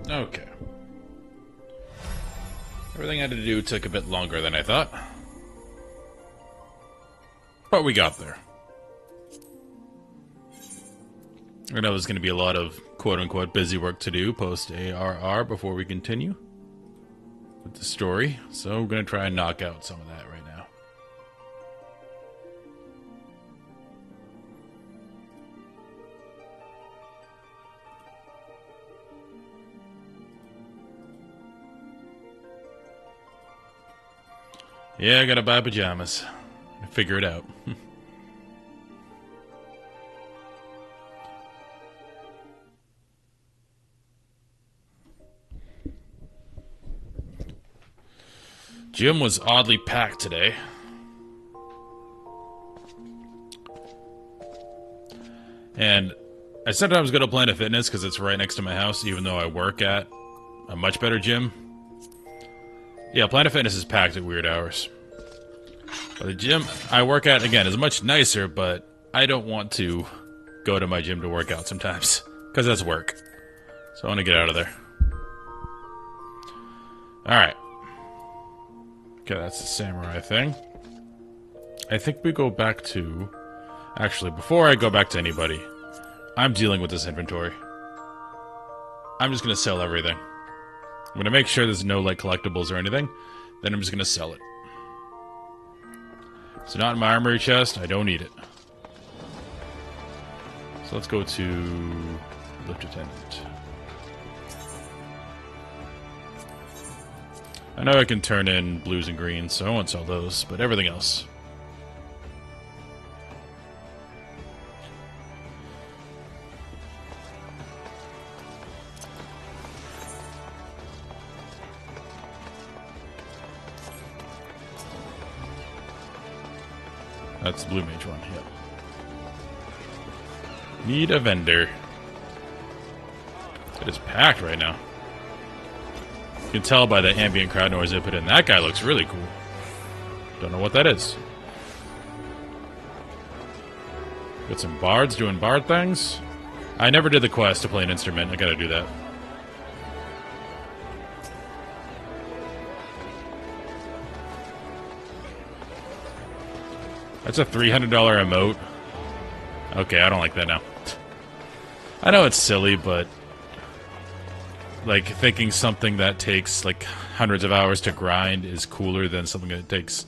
Okay. Everything I had to do took a bit longer than I thought. But we got there. I know there's going to be a lot of quote-unquote busy work to do post-ARR before we continue with the story, so we're going to try and knock out some of that right now. Yeah, I gotta buy pajamas. Figure it out. Gym was oddly packed today. And I sometimes go to Planet Fitness because it's right next to my house, even though I work at a much better gym. Yeah, Planet Fitness is packed at weird hours. But the gym I work at, again, is much nicer, but I don't want to go to my gym to work out sometimes. Because that's work. So I want to get out of there. Alright. Okay, that's the samurai thing. I think we go back to... Actually, before I go back to anybody, I'm dealing with this inventory. I'm just going to sell everything. I'm going to make sure there's no, like, collectibles or anything. Then I'm just going to sell it. It's not in my armory chest. I don't need it. So let's go to Lift Attendant. I know I can turn in blues and greens, so I won't sell those, but everything else. That's the blue mage one, yep. Need a vendor. It is packed right now. You can tell by the ambient crowd noise they put in. That guy looks really cool. Don't know what that is. Got some bards doing bard things. I never did the quest to play an instrument. I gotta do that. That's a $300 emote. Okay, I don't like that now. I know it's silly, but... like, thinking something that takes, like, hundreds of hours to grind is cooler than something that takes...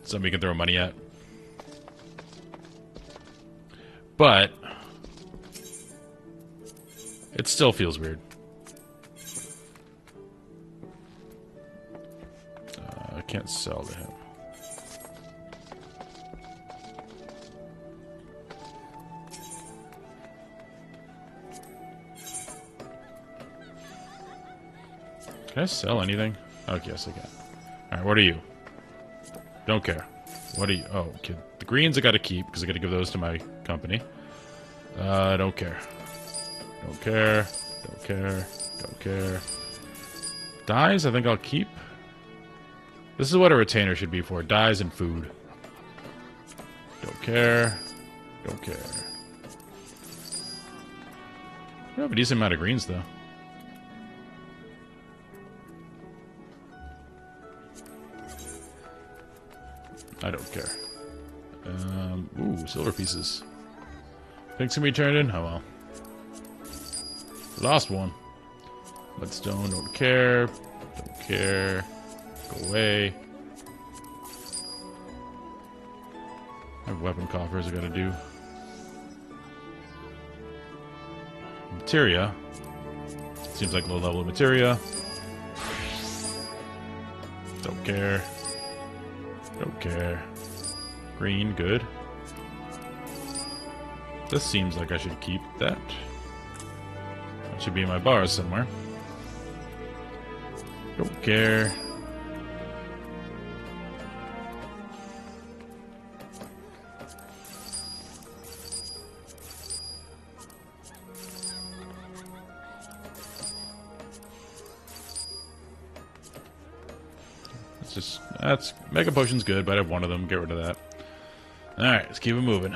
something you can throw money at. But... it still feels weird. I can't sell to him. Can I sell anything? Oh, yes, I can. Alright, what are you? Don't care. What are you? Oh, okay. The greens I gotta keep, because I gotta give those to my company. Don't care. Don't care. Don't care. Don't care. Dyes, I think I'll keep. This is what a retainer should be for. Dyes and food. Don't care. Don't care. I have a decent amount of greens, though. I don't care. Ooh, silver pieces. Things can be turned in? Oh well. Lost one. Mudstone, don't care. Don't care. Go away. I have weapon coffers I gotta do. Materia. Seems like low level materia. Don't care. Don't care. Green, good. This seems like I should keep that. That should be in my bars somewhere. Don't care. That's Mega Potion's good, but I have one of them. Get rid of that. Alright, let's keep it moving.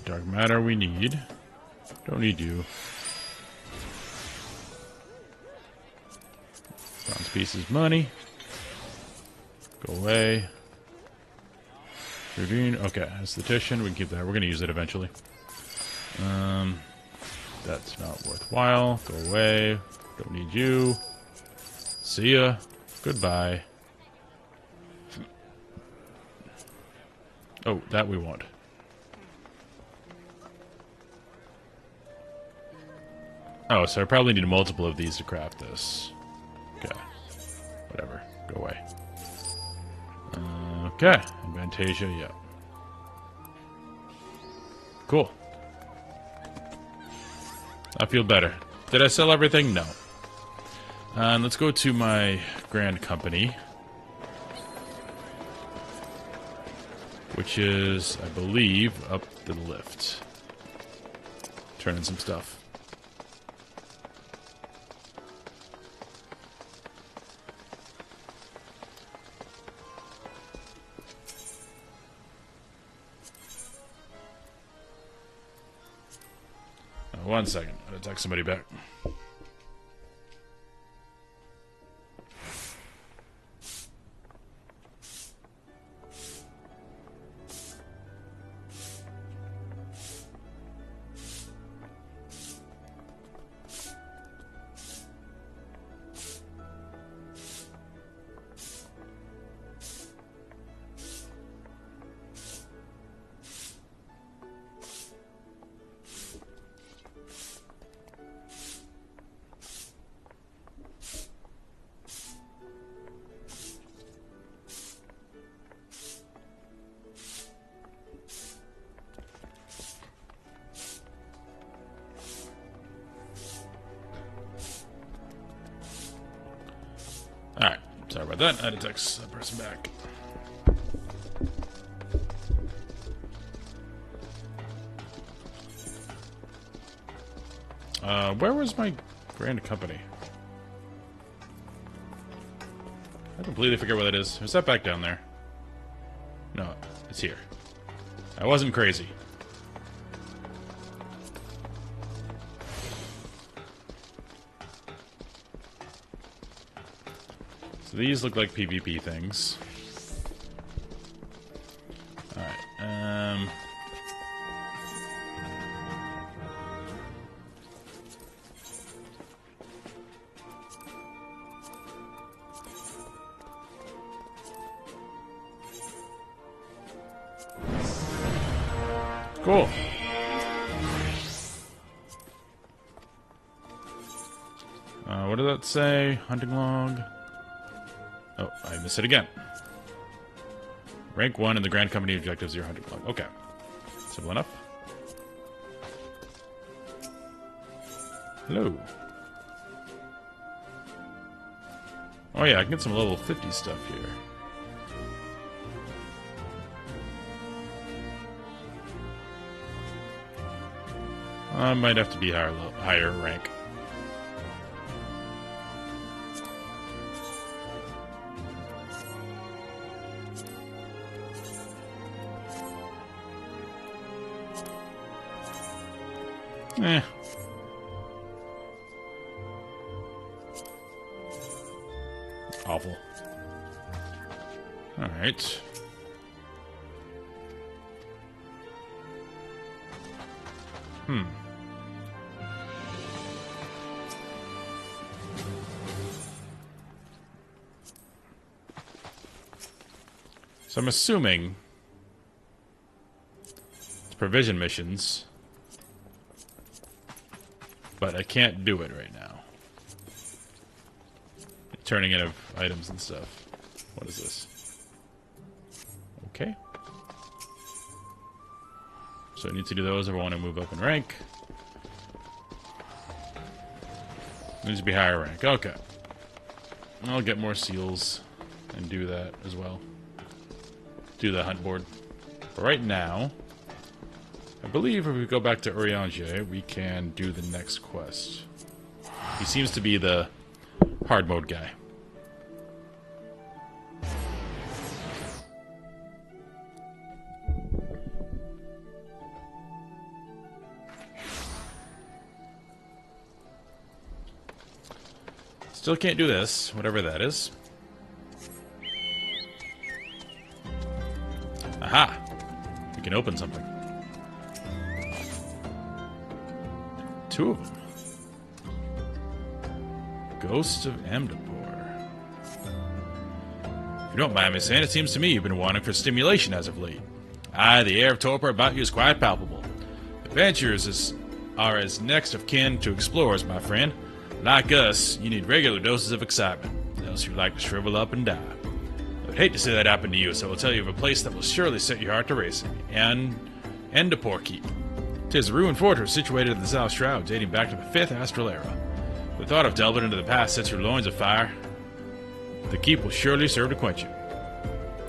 dark matter we need. Don't need you. Bronze pieces, money. Go away. Okay, aesthetician, we can keep that. We're gonna use it eventually. That's not worthwhile. Go away. Don't need you. See ya. Goodbye. Oh, that we want. Oh, so I probably need multiple of these to craft this. Okay. Whatever. Go away. Okay. Advantasia, yeah. Cool. I feel better. Did I sell everything? No. And let's go to my grand company. Which is, I believe, up the lift. Turn in some stuff. One second. I'm gonna text somebody back. Alright, sorry about that. I had to text that person back. Where was my grand company? I completely forget where that is. Is that back down there? No, it's here. I wasn't crazy. So these look like PvP things. Alright, cool. What did that say? Hunting log. Oh, I missed it again. Rank 1 in the Grand Company objectives, your hunting log. Okay. Simple enough. Hello. Oh yeah, I can get some level 50 stuff here. I might have to be higher rank. Eh. Awful. Alright. So I'm assuming it's provision missions, but I can't do it right now. Turning in of items and stuff. What is this? Okay. So I need to do those if I want to move up in rank. Needs to be higher rank. Okay. I'll get more seals and do that as well. Do the hunt board. But right now, I believe if we go back to Urianger, we can do the next quest. He seems to be the hard mode guy. Still can't do this, whatever that is. Aha! We can open something. 2 of them. Ghost of Amdapor. If you don't mind me saying, it seems to me you've been wanting for stimulation as of late. Aye, the air of torpor about you is quite palpable. Adventurers are as next of kin to explorers, my friend. Like us, you need regular doses of excitement, else you're like to shrivel up and die. I would hate to see that happen to you, so I will tell you of a place that will surely set your heart to racing. Amdapor Keep. 'Tis a ruined fortress situated in the South Shroud, dating back to the 5th Astral Era. The thought of delving into the past sets your loins afire. The keep will surely serve to quench you.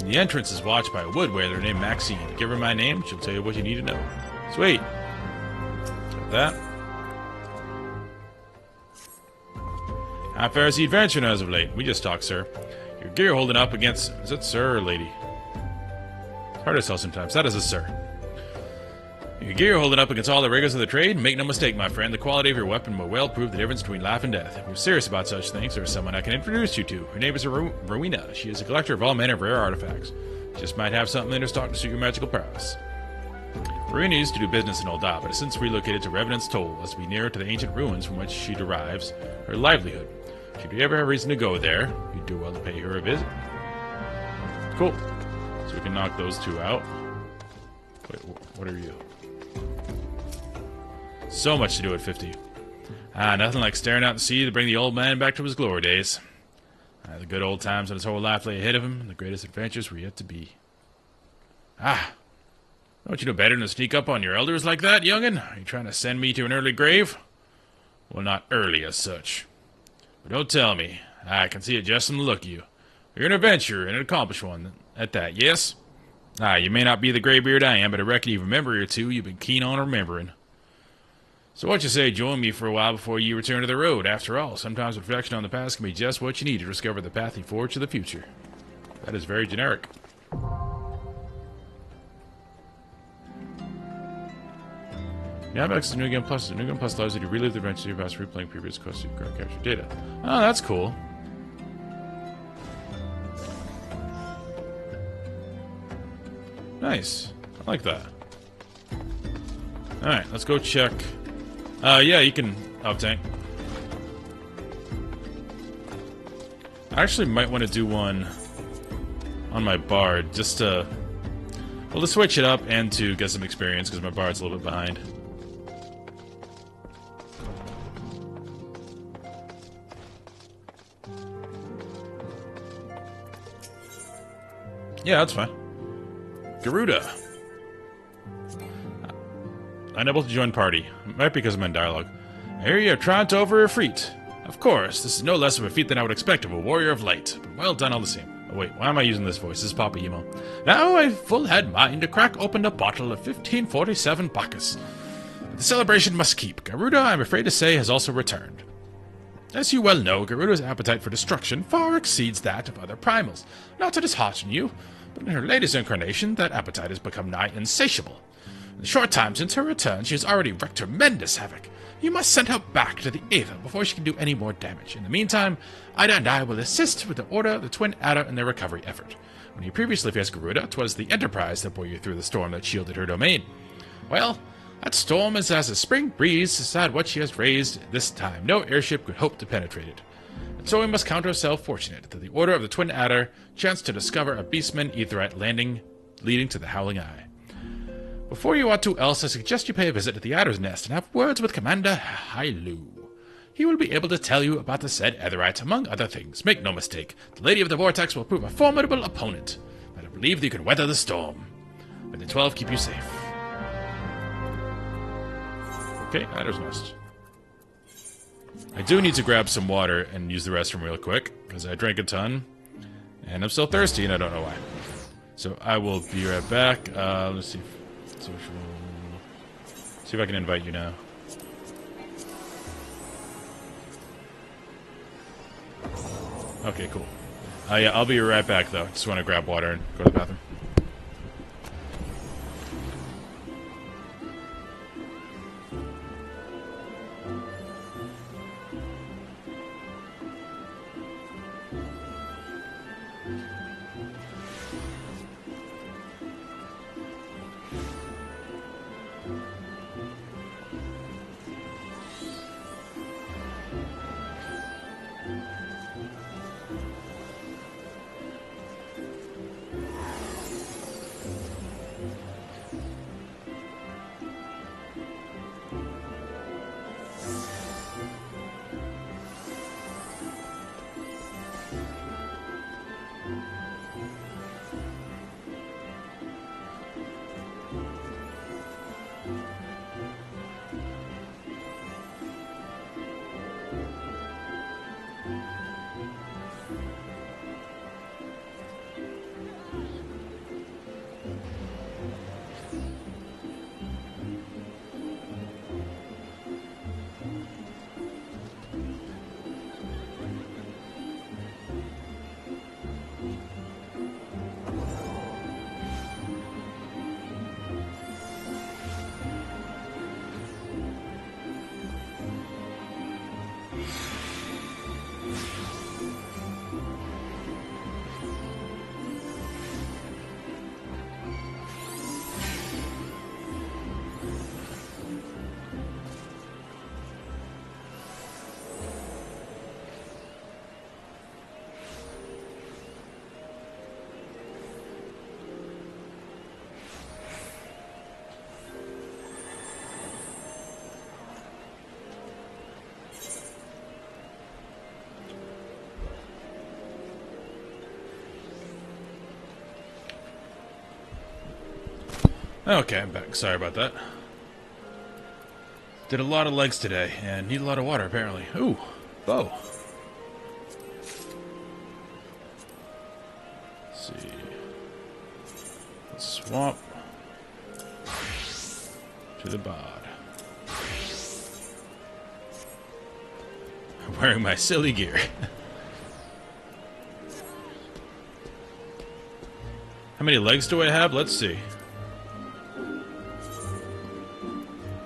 The entrance is watched by a wood wailer named Maxine. Give her my name, she'll tell you what you need to know. Sweet. Got that. How fares the adventure as of late? We just talked, sir. Your gear holding up against... Is it sir or lady? It's hard to tell sometimes. That is a sir. Your gear holding up against all the rigors of the trade? Make no mistake, my friend, the quality of your weapon will well prove the difference between life and death. If you're serious about such things, there's someone I can introduce you to. Her name is Rowena. She is a collector of all manner of rare artifacts. Just might have something in her stock to suit your magical prowess. Rowena used to do business in Old but has since relocated to Revenant's Toll, as to be nearer to the ancient ruins from which she derives her livelihood. Should you ever have reason to go there, you'd do well to pay her a visit. Cool. So we can knock those 2 out. Wait, what are you? So much to do at 50. Nothing like staring out to sea to bring the old man back to his glory days. The good old times when his whole life lay ahead of him, and the greatest adventures were yet to be. Don't you know better than to sneak up on your elders like that, young'un? Are you trying to send me to an early grave? Well, not early as such. But don't tell me. I can see it just from the look of you. You're an adventurer, and an accomplished one at that, yes? You may not be the graybeard I am, but I reckon you've a memory or 2 you've been keen on remembering. So what you say, join me for a while before you return to the road. After all, sometimes reflection on the past can be just what you need to discover the path you forge to the future. That is very generic. You have access to New Game Plus. The New Game Plus allows you to relive the adventures of your past, replaying previous quests, you can capture data. Oh, that's cool. Nice. I like that. Alright, let's go check. Yeah, you can up-tank. I actually might want to do one on my Bard, just to... Well, to switch it up and to get some experience, because my Bard's a little bit behind. Yeah, that's fine. Garuda. Unable to join party. Might be because I'm in dialogue. I hear you're trying to over a feat. Of course, this is no less of a feat than I would expect of a warrior of light, but well done all the same. Oh wait, why am I using this voice? This is Papa Emo. Now I've full had mind to crack open a bottle of 1547 Bacchus. The celebration must keep. Garuda, I'm afraid to say, has also returned. As you well know, Garuda's appetite for destruction far exceeds that of other primals. Not to dishearten you, but in her latest incarnation, that appetite has become nigh insatiable. In the short time since her return, she has already wreaked tremendous havoc. You must send her back to the Aether before she can do any more damage. In the meantime, Ida and I will assist with the Order of the Twin Adder in their recovery effort. When you previously faced Garuda, 'twas the Enterprise that bore you through the storm that shielded her domain. Well, that storm is as a spring breeze beside what she has raised this time. No airship could hope to penetrate it. And so we must count ourselves fortunate that the Order of the Twin Adder chanced to discover a beastman aetherite landing leading to the Howling Eye. Before you ought to else, I suggest you pay a visit to the Adder's Nest and have words with Commander Hailu. He will be able to tell you about the said aetherite, among other things. Make no mistake, the Lady of the Vortex will prove a formidable opponent, but I believe that you can weather the storm. May the 12 keep you safe. Okay, Adder's Nest. I do need to grab some water and use the restroom real quick, because I drank a ton, and I'm still thirsty, and I don't know why. So I will be right back. Let's see. Social. See if I can invite you now. Okay, cool. Yeah, I'll be right back, though. Just want to grab water and go to the bathroom. Okay, I'm back. Sorry about that. Did a lot of legs today, and need a lot of water, apparently. Ooh, bow. Let's see. Swamp. To the bod. I'm wearing my silly gear. How many legs do I have? Let's see.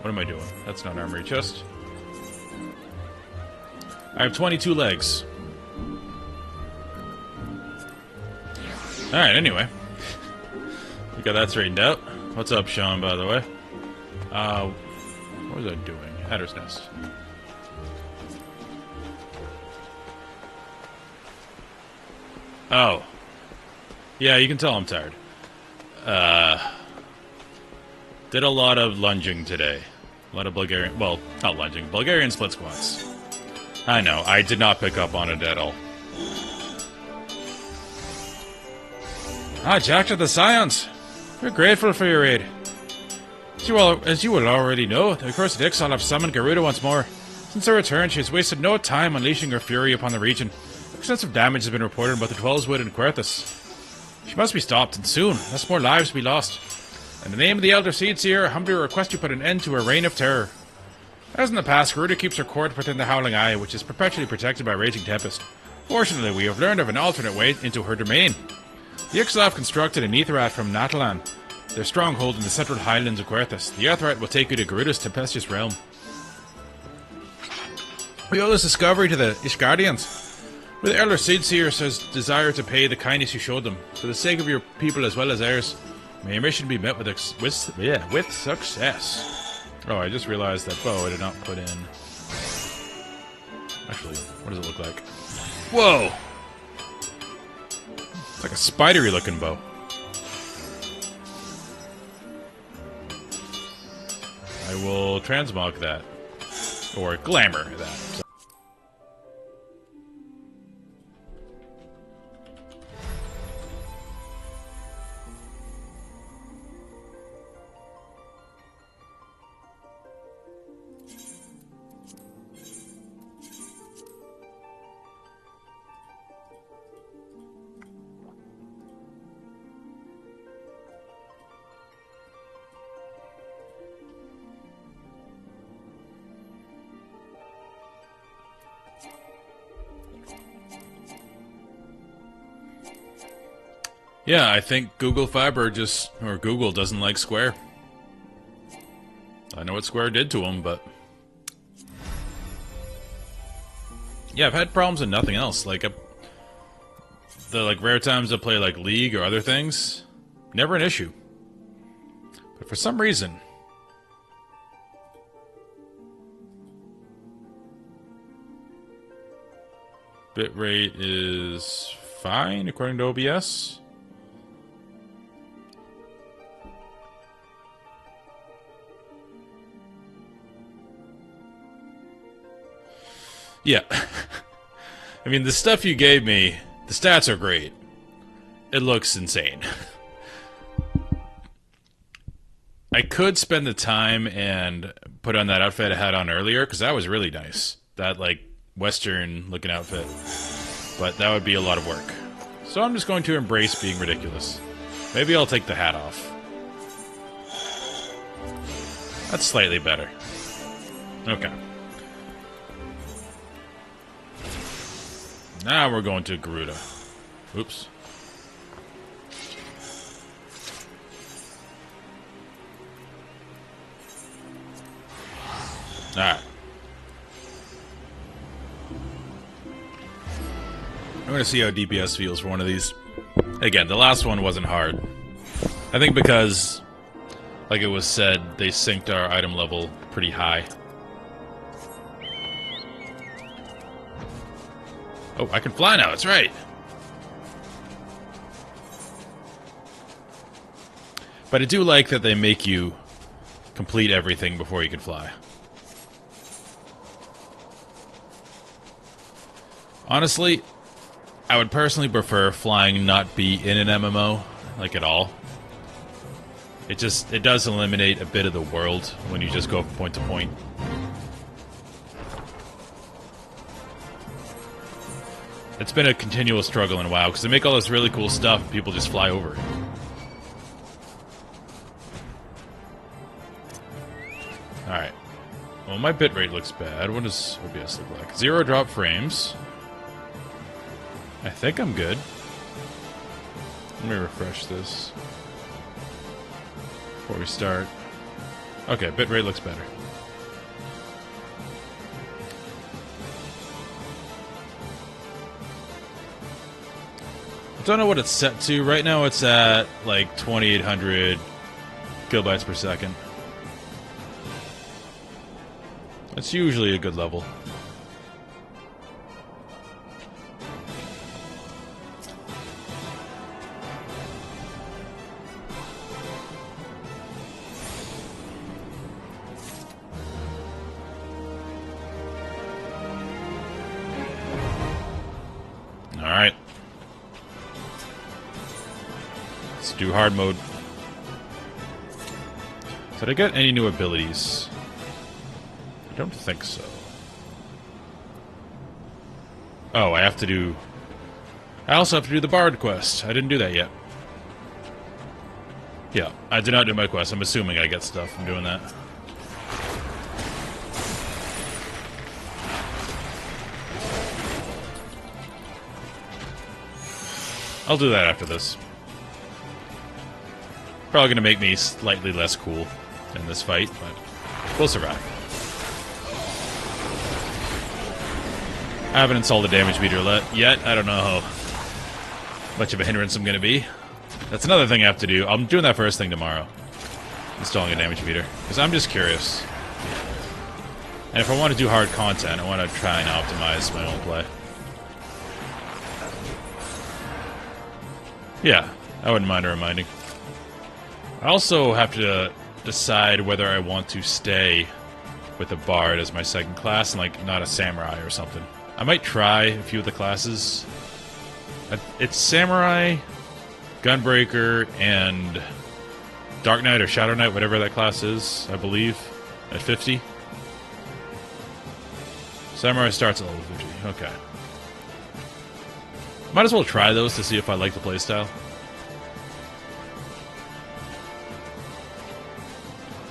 What am I doing? That's not armory chest. I have 22 legs. Alright, anyway. We got that straightened out. What's up, Sean, by the way? What was I doing? Adder's Nest. Oh. Yeah, you can tell I'm tired. Did a lot of lunging today. A lot of Bulgarian... Well, not lunging. Bulgarian split squats. I know, I did not pick up on it at all. Ah, Jack of the Scions! We're grateful for your aid. As you will already know, the accursed Ixal have summoned Garuda once more. Since her return, she has wasted no time unleashing her fury upon the region. Extensive damage has been reported about the Twelveswood and Querthus. She must be stopped, and soon, lest more lives be lost. In the name of the Elder Seedseer, I humbly request you put an end to her reign of terror. As in the past, Garuda keeps her court within the Howling Eye, which is perpetually protected by Raging Tempest. Fortunately, we have learned of an alternate way into her domain. The Ixal have constructed an Aetherat from Natalan, their stronghold in the central highlands of Querthus. The Aetherat will take you to Garuda's tempestuous realm. We owe this discovery to the Ishgardians. With Elder Seedseer's desire to pay the kindness you showed them, for the sake of your people as well as ours, may your mission be met with success. Oh, I just realized that bow I did not put in. Actually, what does it look like? Whoa! It's like a spidery looking bow. I will transmog that. Or glamour that. Yeah, I think Google Fiber Google doesn't like Square. I know what Square did to them, but... Yeah, I've had problems with nothing else. Like, the rare times I play, like, League or other things, never an issue. But for some reason... Bitrate is fine, according to OBS. Yeah. I mean, the stuff you gave me, the stats are great. It looks insane. I could spend the time and put on that outfit I had on earlier, because that was really nice. That, like, Western-looking outfit. But that would be a lot of work. So I'm just going to embrace being ridiculous. Maybe I'll take the hat off. That's slightly better. Okay. Now we're going to Garuda. Oops. Alright. I'm going to see how DPS feels for one of these. Again, the last one wasn't hard. I think because, like it was said, they synced our item level pretty high. Oh, I can fly now, that's right! But I do like that they make you complete everything before you can fly. Honestly, I would personally prefer flying not be in an MMO, like at all. It does eliminate a bit of the world when you just go from point to point. It's been a continual struggle in WoW, because they make all this really cool stuff, and people just fly over it. Alright. Well, my bitrate looks bad. What does OBS look like? 0 drop frames. I think I'm good. Let me refresh this before we start. Okay, bitrate looks better. I don't know what it's set to. Right now it's at like 2800 kilobytes per second. That's usually a good level. Alright. Let's do hard mode. Did I get any new abilities? I don't think so. Oh, I have to do... I also have to do the Bard quest. I didn't do that yet. Yeah, I did not do my quest. I'm assuming I get stuff from doing that. I'll do that after this. Probably gonna make me slightly less cool in this fight, but we'll survive. I haven't installed a damage meter yet. I don't know how much of a hindrance I'm gonna be. That's another thing I have to do. I'm doing that first thing tomorrow. Installing a damage meter. Because I'm just curious. And if I want to do hard content, I want to try and optimize my own play. Yeah, I wouldn't mind a reminding. I also have to decide whether I want to stay with a bard as my second class and, like, not a samurai or something. I might try a few of the classes. It's samurai, gunbreaker, and Dark Knight or Shadow Knight, whatever that class is, I believe, at 50. Samurai starts at level 50. Okay. Might as well try those to see if I like the playstyle.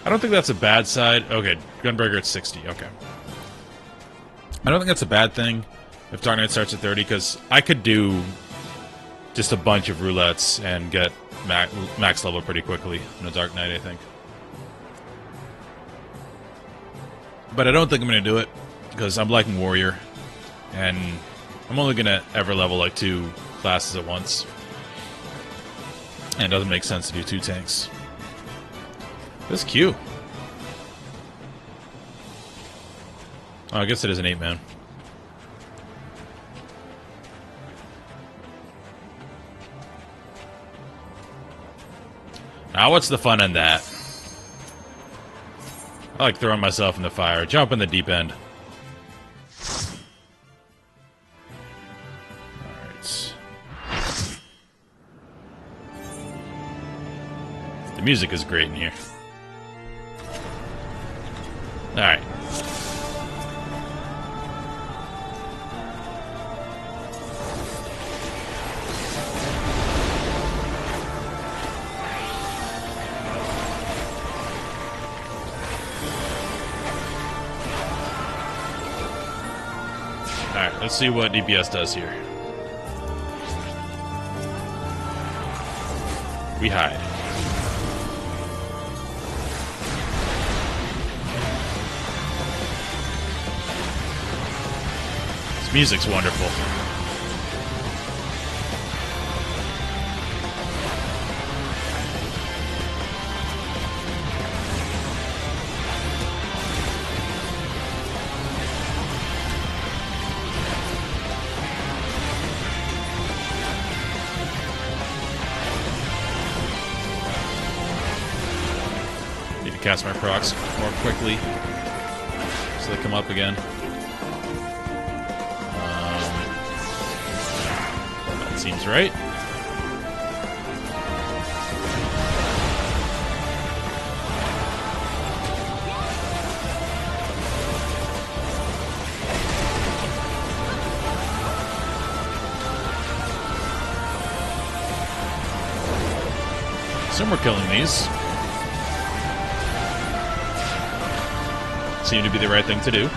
I don't think that's a bad side. Okay, Gunbreaker at 60. Okay. I don't think that's a bad thing if Dark Knight starts at 30, because I could do just a bunch of roulettes and get max level pretty quickly in a Dark Knight, I think. But I don't think I'm going to do it, because I'm liking Warrior, and I'm only going to ever level like 2 classes at once. And it doesn't make sense to do 2 tanks. This Q. Oh, I guess it is an 8-man. Now, what's the fun in that? I like throwing myself in the fire. Jump in the deep end. Alright. The music is great in here. Alright. Alright, let's see what DPS does here. We hide. This music's wonderful. Need to cast my procs more quickly so they come up again. Seems right. Assume we're killing these. Seem to be the right thing to do.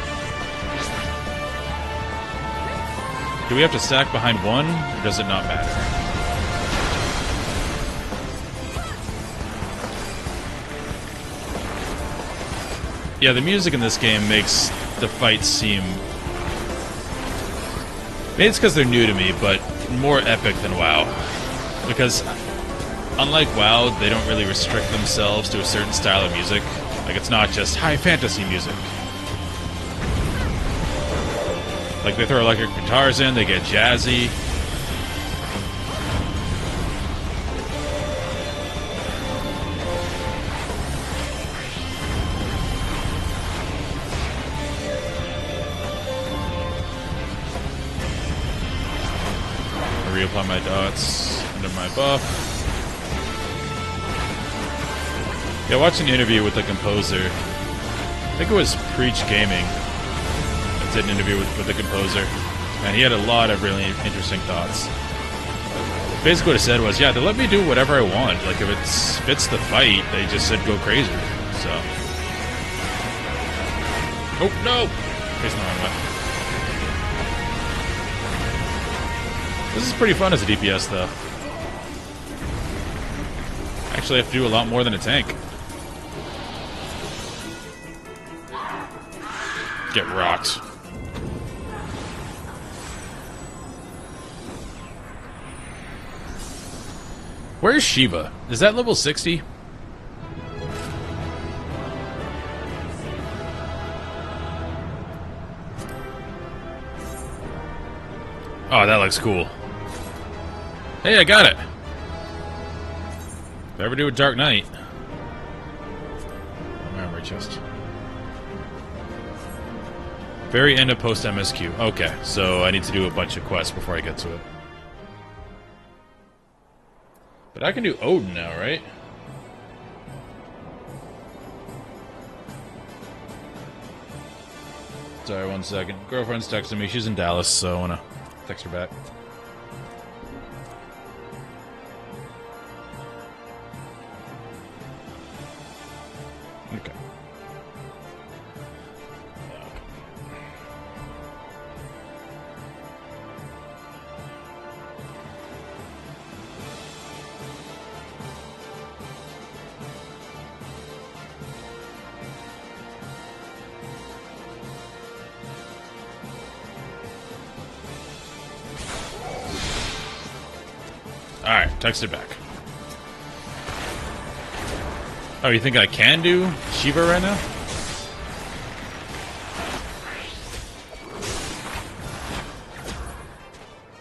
Do we have to stack behind one, or does it not matter? Yeah, the music in this game makes the fights seem... Maybe it's because they're new to me, but more epic than WoW. Because, unlike WoW, they don't really restrict themselves to a certain style of music. Like, it's not just high fantasy music. Like, they throw electric guitars in, they get jazzy. Reapply my dots into my buff. Yeah, watching an interview with the composer. I think it was Preach Gaming. I did an interview with the composer, and he had a lot of really interesting thoughts. Basically what he said was, yeah, they let me do whatever I want. Like, if it fits the fight, they just said go crazy. So... Oh, no! Facing the wrong way. This is pretty fun as a DPS, though. Actually, I have to do a lot more than a tank. Get rocked. Where's Shiva? Is that level 60? Oh, that looks cool. Hey, I got it! If I ever do a Dark Knight. Memory chest. Very end of post MSQ. Okay, so I need to do a bunch of quests before I get to it. But I can do Odin now, right? Sorry, 1 second. Girlfriend's texting me. She's in Dallas, so I want to text her back. Okay. Alright, text it back. Oh, you think I can do Shiva right now?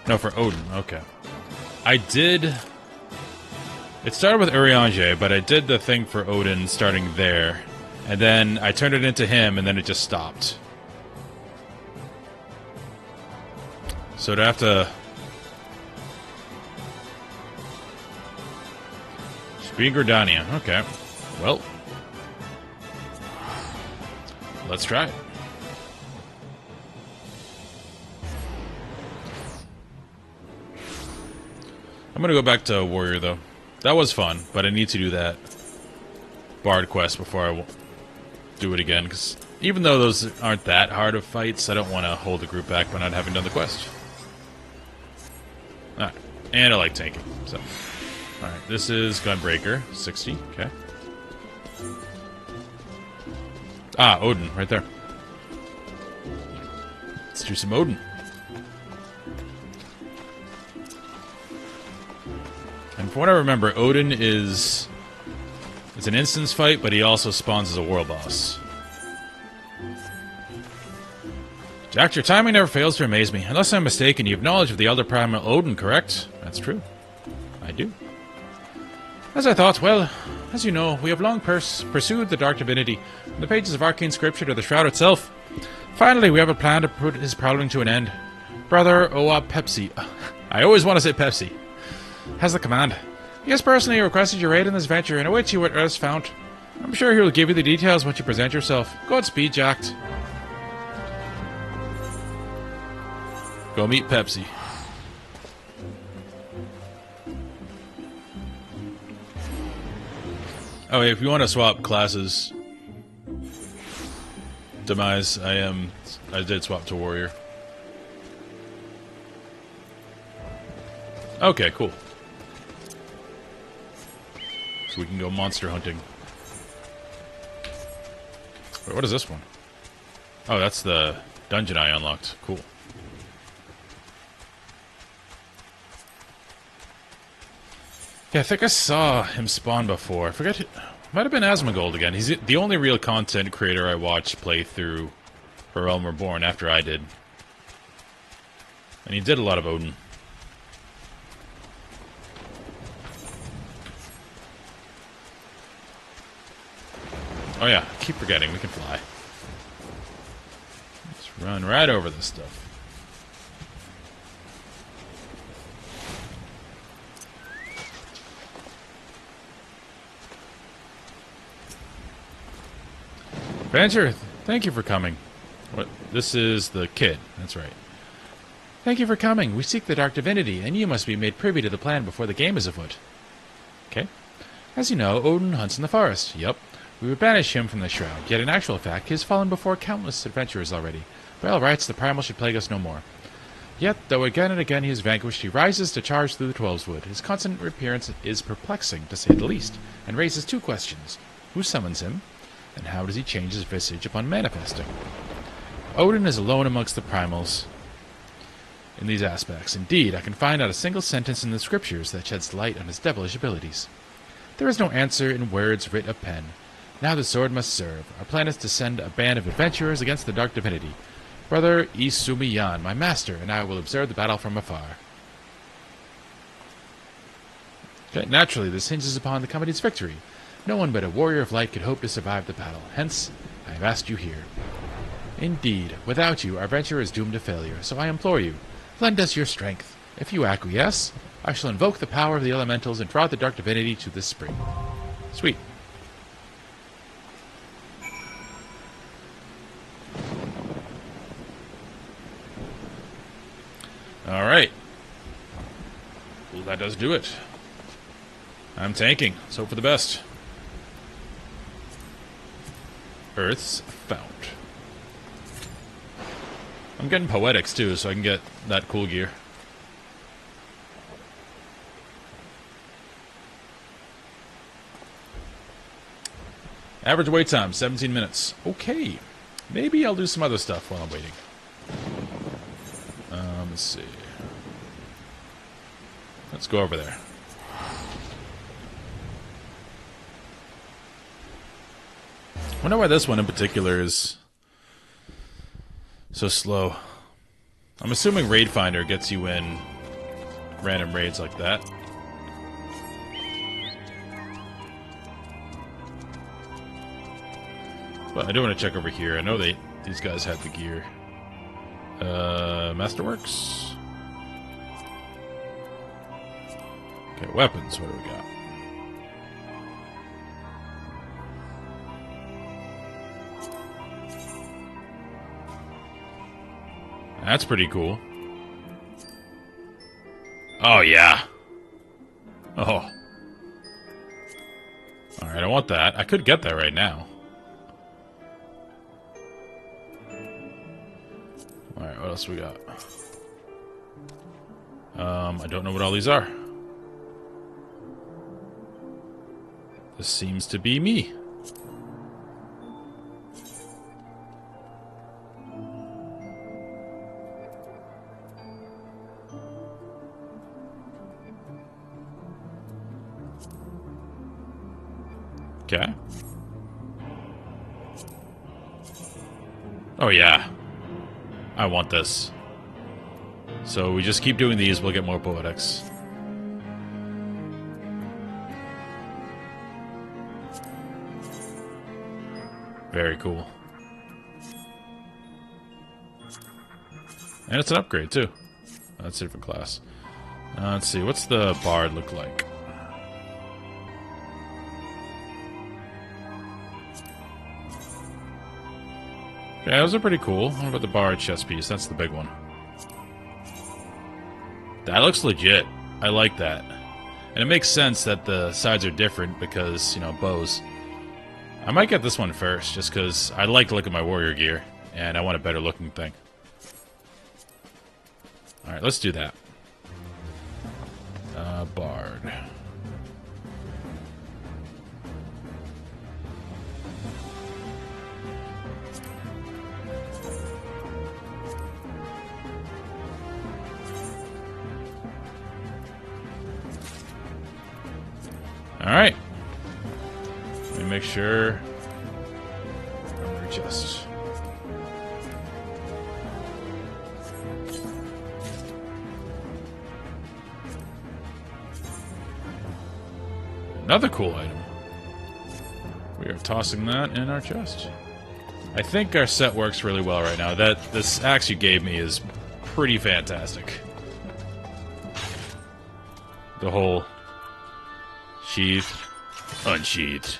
No, for Odin, okay. I did... It started with Urianger, but I did the thing for Odin starting there. And then I turned it into him, and then it just stopped. So do I have to... Being Gordania, okay. Well, let's try it. I'm gonna go back to Warrior, though. That was fun, but I need to do that Bard quest before I do it again, because even though those aren't that hard of fights, I don't want to hold the group back by not having done the quest. Alright, and I like tanking, so... Alright, this is Gunbreaker, 60, okay. Ah, Odin, right there. Let's do some Odin. And from what I remember, Odin is... It's an instance fight, but he also spawns as a world boss. Jack, your timing never fails to amaze me. Unless I'm mistaken, you have knowledge of the Elder Primal Odin, correct? That's true. I do. As I thought, well, as you know, we have long pursued the Dark Divinity, from the pages of arcane scripture to the Shroud itself. Finally, we have a plan to put his prowling to an end. Brother Oa Pepsi, I always want to say Pepsi, has the command. He has personally requested your aid in this venture and awaits you at Earth's Fount. I'm sure he will give you the details once you present yourself. Godspeed, Jacked. Go meet Pepsi. Oh, if you want to swap classes, Demise, I did swap to warrior. Okay, cool. So we can go monster hunting. Wait, what is this one? Oh, that's the dungeon I unlocked. Cool. Yeah, I think I saw him spawn before. I forget. Might have been Asmongold again. He's the only real content creator I watched play through for Realm Reborn after I did. And he did a lot of Odin. Oh yeah, I keep forgetting we can fly. Let's run right over this stuff. Adventure, thank you for coming. What? This is the kid. That's right. Thank you for coming. We seek the Dark Divinity, and you must be made privy to the plan before the game is afoot. Okay. As you know, Odin hunts in the forest. Yup. We would banish him from the shroud, yet in actual fact, he has fallen before countless adventurers already. By all rights, the primal should plague us no more. Yet, though again and again he is vanquished, he rises to charge through the Twelveswood. His constant appearance is perplexing, to say the least, and raises two questions. Who summons him? And how does he change his visage upon manifesting? Odin is alone amongst the primals in these aspects. Indeed, I can find out a single sentence in the scriptures that sheds light on his devilish abilities. There is no answer in words writ of pen. Now the sword must serve. Our plan is to send a band of adventurers against the Dark Divinity. Brother Isumiyan, my master, and I will observe the battle from afar. Okay, naturally, this hinges upon the company's victory. No one but a warrior of light could hope to survive the battle. Hence, I have asked you here. Indeed, without you, our venture is doomed to failure, so I implore you, lend us your strength. If you acquiesce, I shall invoke the power of the elementals and draw the Dark Divinity to this spring. Sweet. Alright. Well, that does do it. I'm tanking. Let's hope for the best. Earth's found. I'm getting poetics too, so I can get that cool gear. Average wait time, 17 minutes. Okay. Maybe I'll do some other stuff while I'm waiting. Let's see. Let's go over there. I wonder why this one in particular is so slow. I'm assuming Raid Finder gets you in random raids like that. But I do want to check over here. I know these guys have the gear. Masterworks. Okay, weapons. What do we got? That's pretty cool. Oh, yeah. Oh. Alright, I want that. I could get that right now. Alright, what else we got? I don't know what all these are. This seems to be me. Okay. Oh, yeah. I want this. So we just keep doing these, we'll get more poetics. Very cool. And it's an upgrade, too. That's a different class. Let's see, what's the bard look like? Yeah, those are pretty cool. What about the bard chest piece? That's the big one. That looks legit. I like that. And it makes sense that the sides are different because, you know, bows. I might get this one first, just because I like to look at my warrior gear, and I want a better looking thing. Alright, let's do that. Bard. Alright. Let me make sure. Just. Another cool item. We are tossing that in our chest. I think our set works really well right now. This axe you gave me is pretty fantastic. The whole sheath, unsheathed.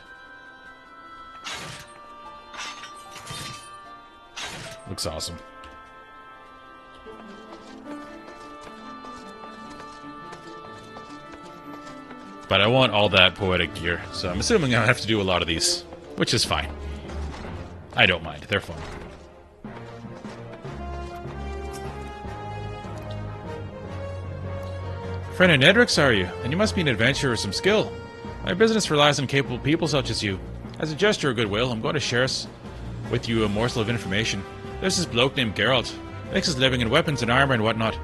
Looks awesome. But I want all that poetic gear, so I'm assuming I'll have to do a lot of these, which is fine. I don't mind, they're fun. Friend of Nedrick's, are you? And you must be an adventurer of some skill. My business relies on capable people such as you. As a gesture of goodwill, I'm going to share with you a morsel of information. There's this bloke named Geralt. Makes his living in weapons and armor and whatnot.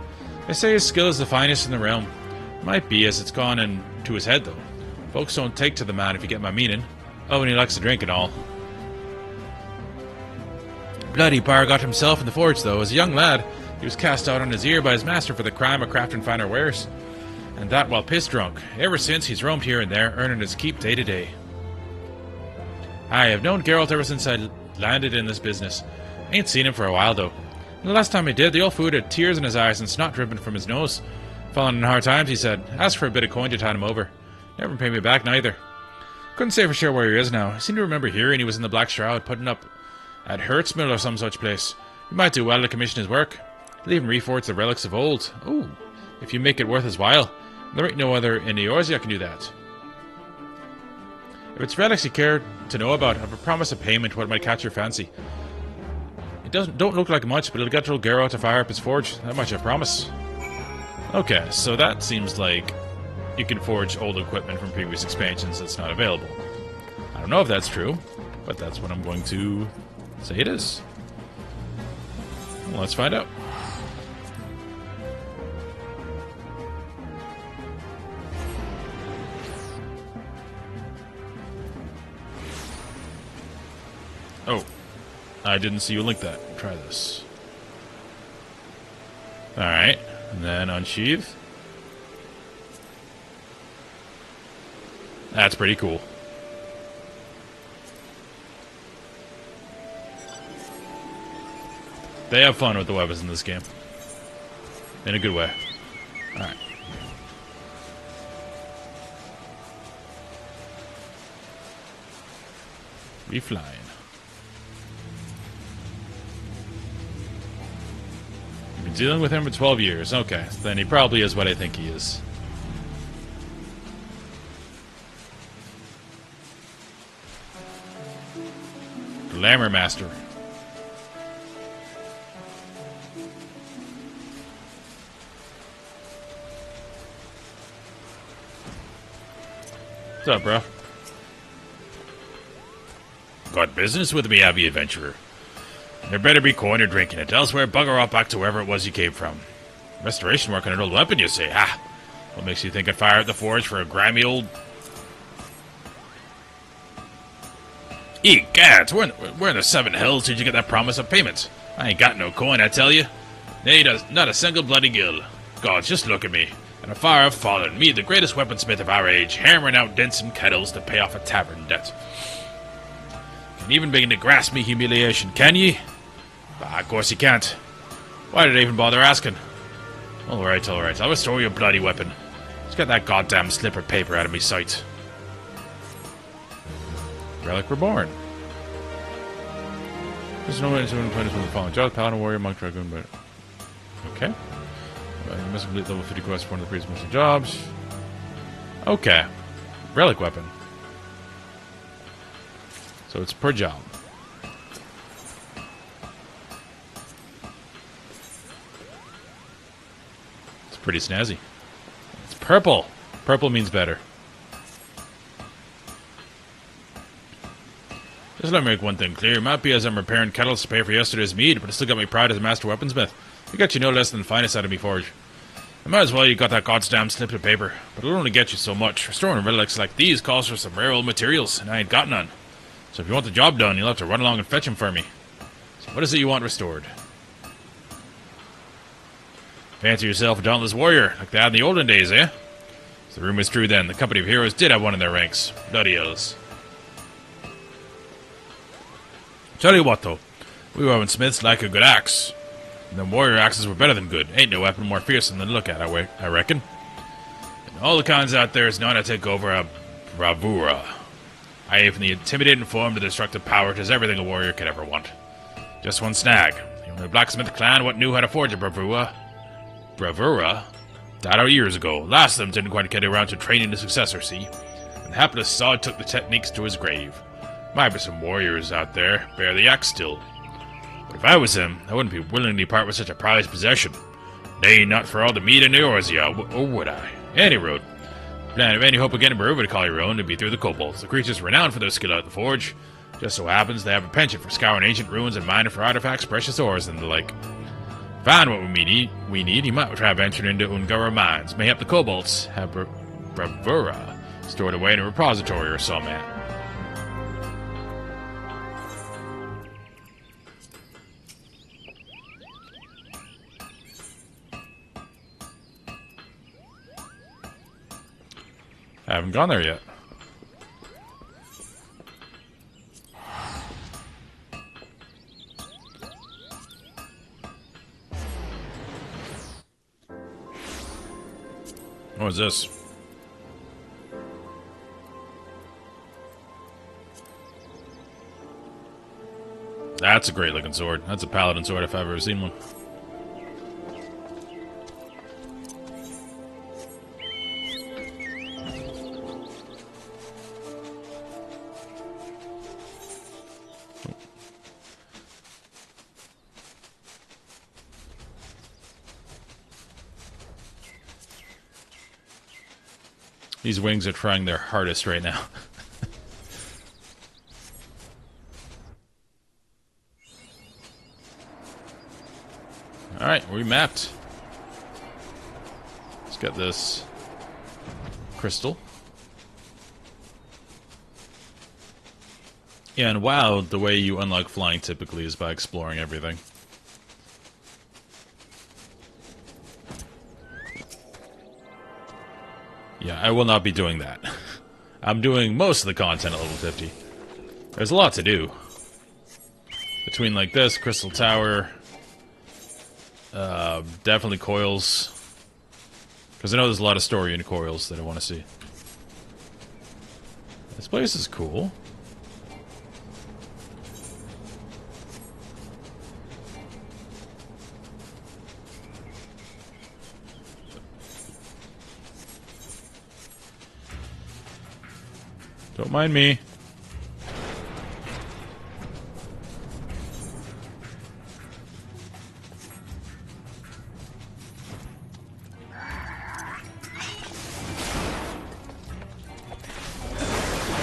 They say his skill is the finest in the realm. Might be, as it's gone into his head, though. Folks don't take to the man, if you get my meaning. Oh, and he likes to drink and all. Bloody bar got himself in the forge, though. As a young lad, he was cast out on his ear by his master for the crime of crafting finer wares. And that while piss drunk. Ever since, he's roamed here and there, earning his keep day to day. I have known Geralt ever since I landed in this business. Ain't seen him for a while, though. And the last time I did, the old food had tears in his eyes and snot dripping from his nose. Falling in hard times, he said. Asked for a bit of coin to tide him over. Never paid me back, neither. Couldn't say for sure where he is now. I seem to remember hearing he was in the Black Shroud, putting up at Hertzmill or some such place. He might do well to commission his work. He'll even reforge the relics of old. Ooh, if you make it worth his while. There ain't no other in Eorzea can do that. If it's relics you care to know about, I've a promise of payment what might catch your fancy. It don't look like much, but it'll get old Geralt to fire up his forge. That much I promise. Okay, so that seems like you can forge old equipment from previous expansions that's not available. I don't know if that's true, but that's what I'm going to say it is. Well, let's find out. Oh, I didn't see you link that. Try this. Alright, and then unsheath. That's pretty cool. They have fun with the weapons in this game. In a good way. Alright. We flying. You've been dealing with him for 12 years. Okay, then he probably is what I think he is. Glamour Master. What's up, bro? Got business with me, Abbey Adventurer. There better be coin or drink in it. Elsewhere, bugger off back to wherever it was you came from. Restoration work on an old weapon, you say? Ah, what makes you think I'd fire at the forge for a grimy old... Egad, where in the seven hells did you get that promise of payment? I ain't got no coin, I tell you. Nay, not a single bloody gill. Gods, just look at me. And a fire have fallen. Me, the greatest weaponsmith of our age, hammering out dents and kettles to pay off a tavern debt. Can you even begin to grasp me humiliation, can ye? Bah, of course you can't. Why did I even bother asking? Alright, I'll restore your bloody weapon. Just get that goddamn slip of paper out of me sight. Relic Reborn. There's no way to win players with the following jobs: Paladin, Warrior, Monk, Dragoon, but... Okay. You must complete level 50 quests for one of the previous missing jobs. Okay. Relic Weapon. So it's per job. It's pretty snazzy. It's purple. Purple means better. Just let me make one thing clear. It might be as I'm repairing kettles to pay for yesterday's mead, but I still got my pride as a master weaponsmith. You got you no less than the finest out of me forge. I might as well you got that goddamn slip of paper, but it'll only get you so much. Restoring relics like these calls for some rare old materials, and I ain't got none. So if you want the job done, you'll have to run along and fetch them for me. So what is it you want restored? Fancy yourself a dauntless warrior, like they had in the olden days, eh? So the rumor's true then. The company of heroes did have one in their ranks. Bloody hells. Tell you what, though. We weaponsmiths like a good axe. And them warrior axes were better than good. Ain't no weapon more fearsome than to look at, I reckon. And all the kinds out there is known to take over a bravura. I.e. from the intimidating form to the destructive power, it is everything a warrior could ever want. Just one snag. The only blacksmith clan what knew how to forge a bravura. Bravura? Died out years ago. Last of them didn't quite get around to training the successor, see? And the hapless sod took the techniques to his grave. Might be some warriors out there, bear the axe still. But if I was him, I wouldn't be willing to part with such a prized possession. Nay, not for all the meat and the Orzia, or would I? Any road. Plan of any hope of getting Baruva to call your own would be through the kobolds. The creatures renowned for their skill at the forge. Just so happens they have a penchant for scouring ancient ruins and mining for artifacts, precious ores, and the like. Find what we need, he might try venturing into Ungara mines. Mayhap the kobolds have bravura stored away in a repository or so, man. I haven't gone there yet. What is this? That's a great looking sword. That's a paladin sword if I've ever seen one. These wings are trying their hardest right now. Alright, we mapped. Let's get this crystal. Yeah, and WoW, the way you unlock flying typically is by exploring everything. Yeah, I will not be doing that. I'm doing most of the content at level 50. There's a lot to do. Between like this, Crystal Tower, definitely coils. Because I know there's a lot of story in coils that I want to see. This place is cool. Don't mind me.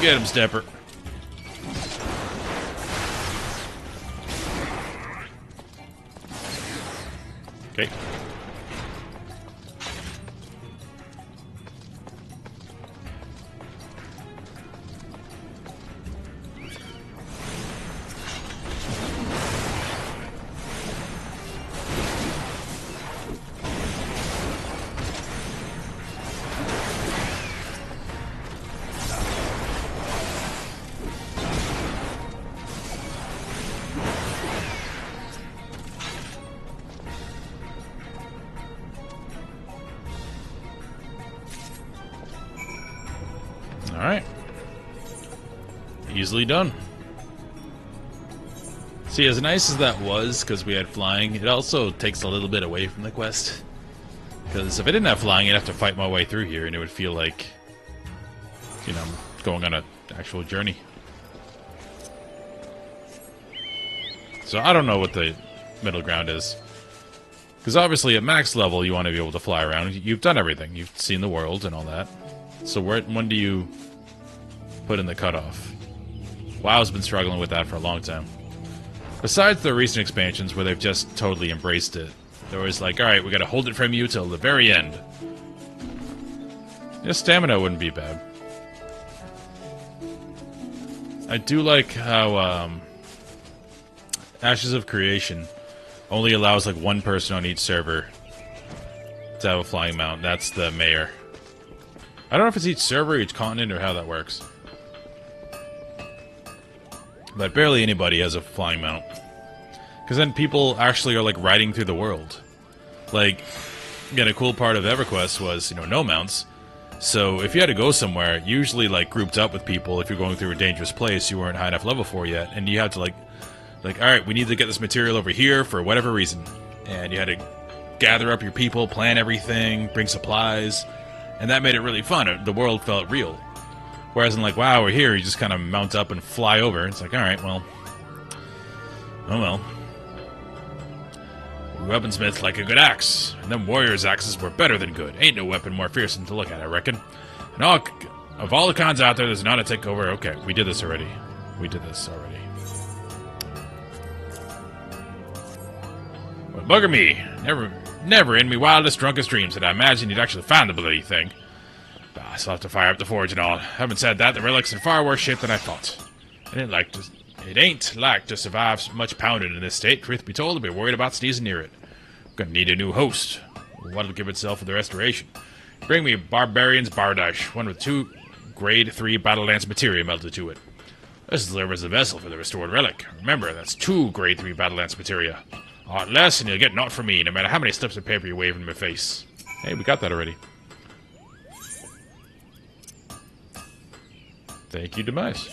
Get him, Stepper. Okay. Alright. Easily done. See, as nice as that was, because we had flying, it also takes a little bit away from the quest. Because if I didn't have flying, I'd have to fight my way through here, and it would feel like, you know, going on an actual journey. So I don't know what the middle ground is. Because obviously at max level you want to be able to fly around. You've done everything. You've seen the world and all that. So when do you put in the cutoff? WoW's been struggling with that for a long time. Besides the recent expansions where they've just totally embraced it. They're always like, alright, we gotta hold it from you till the very end. Yeah, stamina wouldn't be bad. I do like how Ashes of Creation only allows like one person on each server to have a flying mount. That's the mayor. I don't know if it's each server, each continent, or how that works. But barely anybody has a flying mount. Because then people actually are like riding through the world. Like, again, a cool part of EverQuest was, you know, no mounts. So if you had to go somewhere, usually like grouped up with people if you're going through a dangerous place you weren't high enough level for yet, and you had to like alright, we need to get this material over here for whatever reason. And you had to gather up your people, plan everything, bring supplies, and that made it really fun. The world felt real. Whereas in like, wow, we're here, you just kind of mount up and fly over. It's like, alright, well. Oh well. Weaponsmiths like a good axe, and them warriors' axes were better than good. Ain't no weapon more fearsome to look at, I reckon. And of all the cons out there, there's none to take over. Okay, we did this already. Well, bugger me. Never in me wildest, drunkest dreams did I imagine you'd actually find the bloody thing. But I still have to fire up the forge and all. Having said that, the relic's in far worse shape than I thought. It ain't like to survive much pounding in this state. Truth be told, I'd be worried about sneezing near it. Gonna need a new host. What'll give itself for the restoration? Bring me Barbarian's Bardash, one with 2 grade 3 battle lance materia melted to it. This delivers the vessel for the restored relic. Remember, that's 2 grade 3 battle lance materia. Aught less, and you'll get naught from me, no matter how many slips of paper you wave in my face. Hey, we got that already. Thank you, Demise.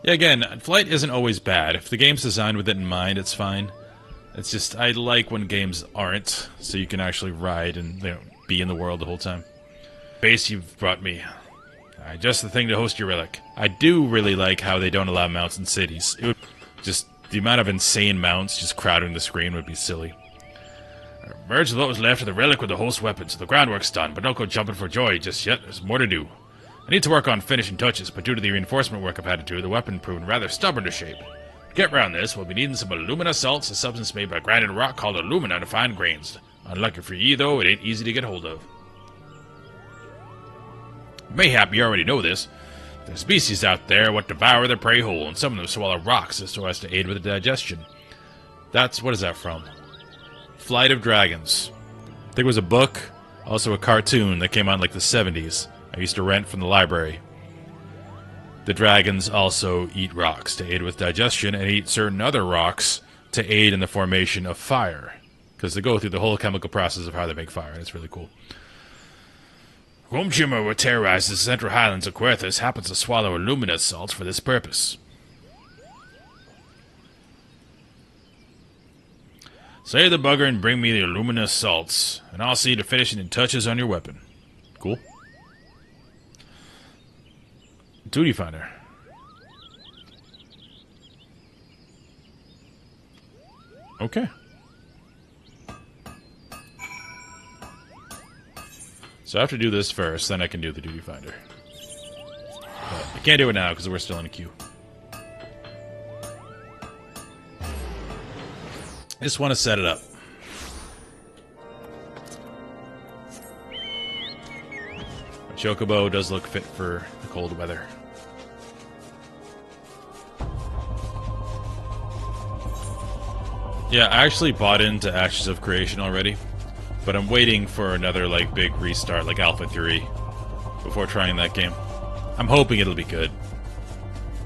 Yeah, again, flight isn't always bad. If the game's designed with it in mind, it's fine. It's just, I like when games aren't, so you can actually ride and, you know, be in the world the whole time. Base you've brought me. Just the thing to host your relic. I do really like how they don't allow mounts in cities. It would just, the amount of insane mounts just crowding the screen would be silly. Merge with what was left of the relic with the host weapon, so the groundwork's done, but don't go jumping for joy just yet. There's more to do. I need to work on finishing touches, but due to the reinforcement work I've had to do, the weapon proved rather stubborn to shape. To get round this, we'll be needing some alumina salts, a substance made by grinding rock called alumina to fine grains. Unlucky for ye, though, it ain't easy to get hold of. Mayhap you already know this. There's species out there what devour their prey whole, and some of them swallow rocks so as to aid with the digestion. What is that from? Flight of Dragons. I think it was a book, also a cartoon that came out in like the 70s. I used to rent from the library. The dragons also eat rocks to aid with digestion and eat certain other rocks to aid in the formation of fire. Because they go through the whole chemical process of how they make fire, and it's really cool. Rumchimmer, what terrorizes the central highlands of Querthus, happens to swallow aluminous salts for this purpose. Save the bugger and bring me the aluminous salts, and I'll see to finishing in touches on your weapon. Cool. Duty Finder. Okay. So I have to do this first, then I can do the Duty Finder. But I can't do it now because we're still in a queue. I just want to set it up. My Chocobo does look fit for the cold weather. Yeah, I actually bought into Ashes of Creation already, but I'm waiting for another like big restart, like Alpha 3, before trying that game. I'm hoping it'll be good.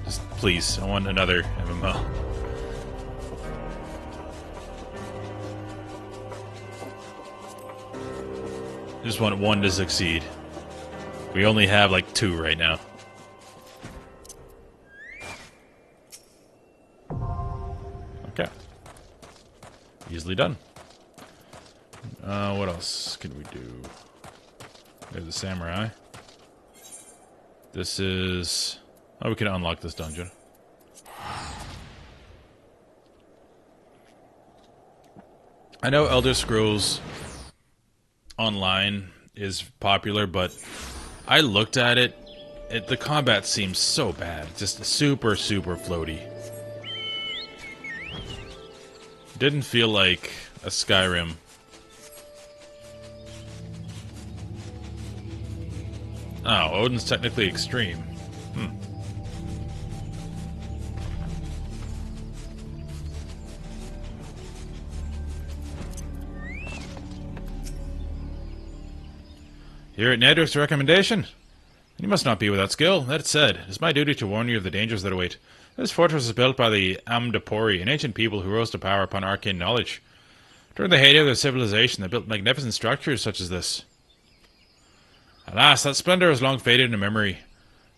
Just please, I want another MMO. I just want one to succeed. We only have like 2 right now. Okay. Easily done. What else can we do? There's the samurai. This is... Oh, we can unlock this dungeon. I know Elder Scrolls Online is popular, but I looked at it. The combat seems so bad. Just super, super floaty. Didn't feel like a Skyrim. Oh, Odin's technically extreme. Here at Nedrick's recommendation? You must not be without skill. That said, it is my duty to warn you of the dangers that await. This fortress was built by the Amdapori, an ancient people who rose to power upon arcane knowledge. During the heyday of their civilization, they built magnificent structures such as this. Alas, that splendor has long faded into memory.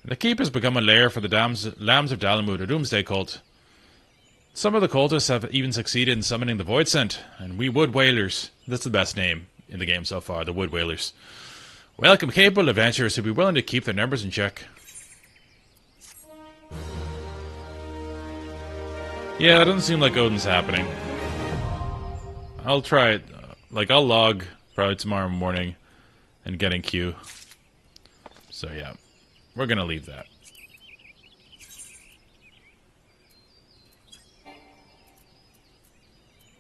The keep has become a lair for the Lambs of Dalamud, a doomsday cult. Some of the cultists have even succeeded in summoning the Void Scent, and we Wood Whalers. That's the best name in the game so far, the Wood Whalers. Welcome capable adventurers who be willing to keep their numbers in check. Yeah, it doesn't seem like Odin's happening. I'll try it. I'll log probably tomorrow morning and get in queue. So yeah, we're gonna leave that.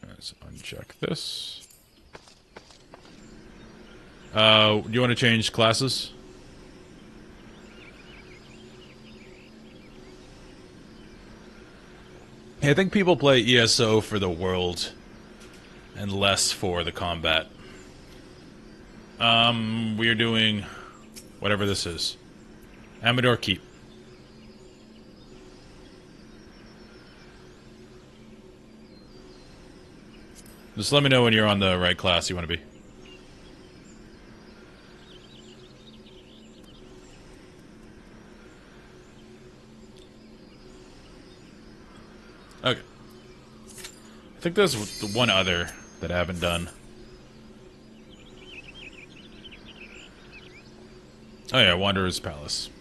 Let's uncheck this. Do you want to change classes? I think people play ESO for the world and less for the combat. We're doing whatever this is. Amador Keep. Just let me know when you're on the right class you want to be. Okay. I think there's the one other that I haven't done. Oh yeah, Wanderer's Palace.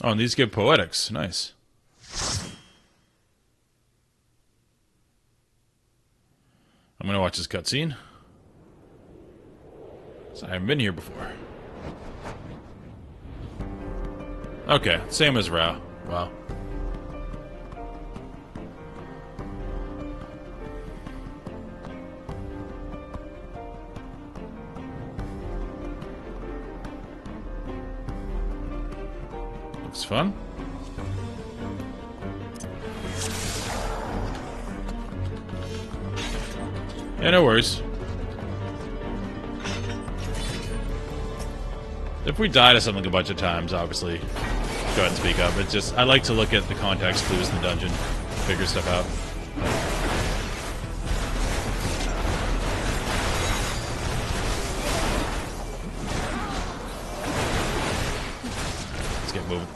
Oh, and these give poetics. Nice. I'm gonna watch this cutscene. So I haven't been here before. Okay, same as Ra. Wow. Looks fun. Yeah, no worries. If we die to something a bunch of times, obviously, go ahead and speak up. It's just, I like to look at the context clues in the dungeon, figure stuff out. Let's get moving.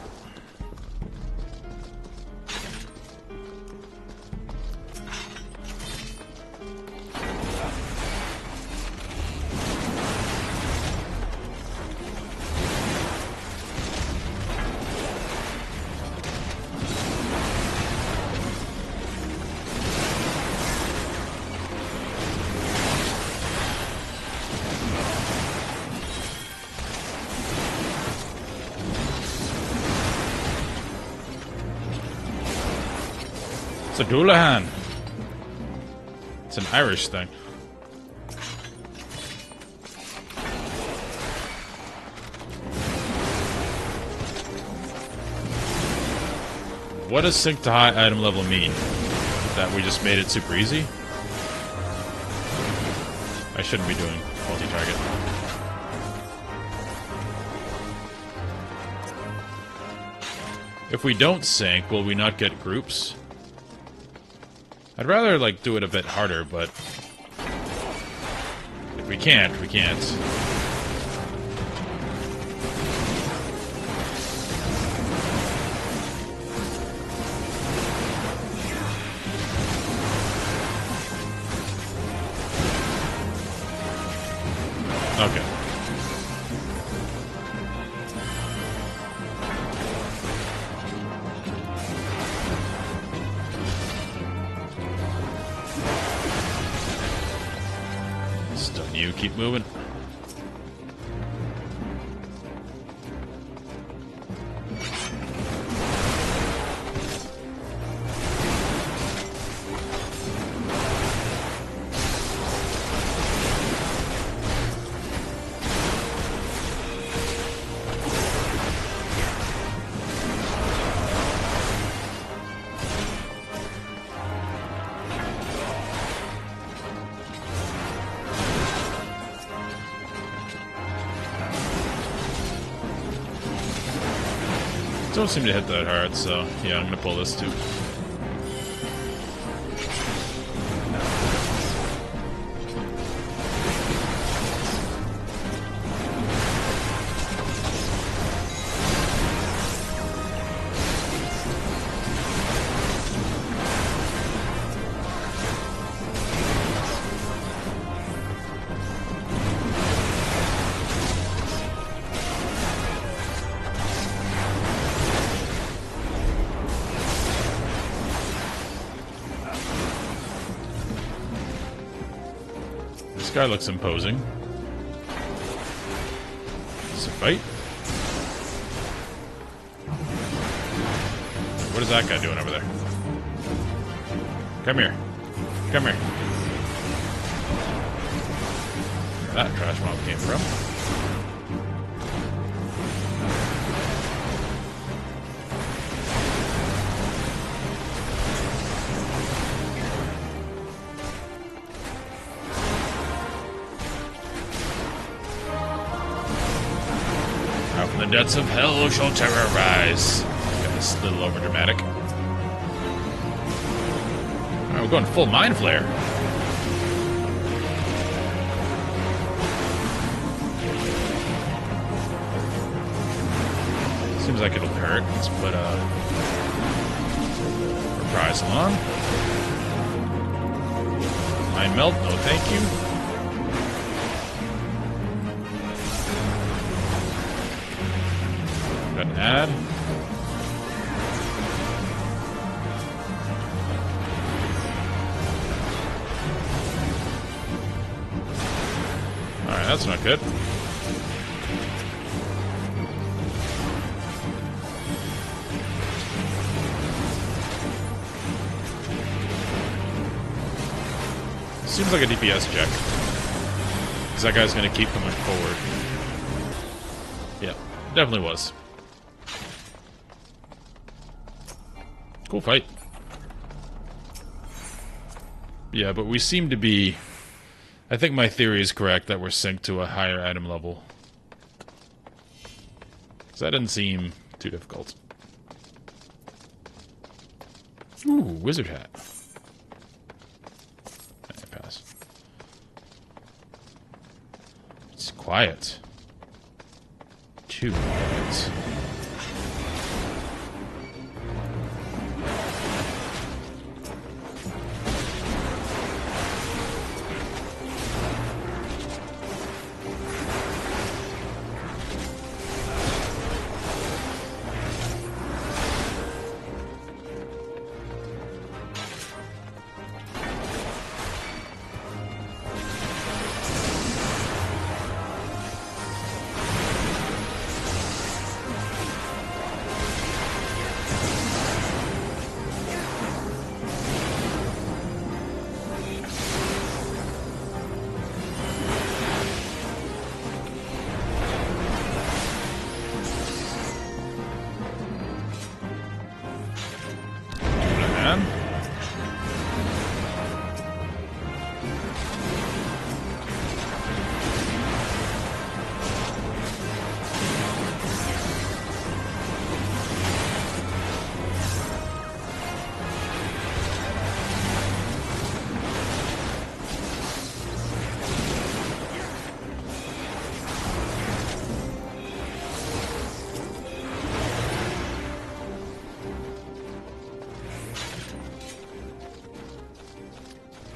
It's a Doulahan. It's an Irish thing. What does sync to high item level mean? That we just made it super easy? I shouldn't be doing multi-target. If we don't sync, will we not get groups? I'd rather, like, do it a bit harder, but if we can't, we can't. Okay. Stun you, keep moving. Don't seem to hit that hard, so yeah, I'm gonna pull this too. This guy looks imposing. Is it a fight? What is that guy doing over there? Come here. Come here. Where that trash mob came from. Out from the depths of hell shall terror rise. That's a little over dramatic. Alright, we're going full mind flare. Seems like it'll hurt. Let's put a reprisal on. Mind melt, no thank you. Got an ad. Alright, that's not good. Seems like a DPS check. Because that guy's going to keep coming forward. Yeah, definitely was. Cool fight. Yeah, but we seem to be... I think my theory is correct that we're synced to a higher item level. Because that doesn't seem too difficult. Ooh, wizard hat. I pass. It's quiet. Too quiet.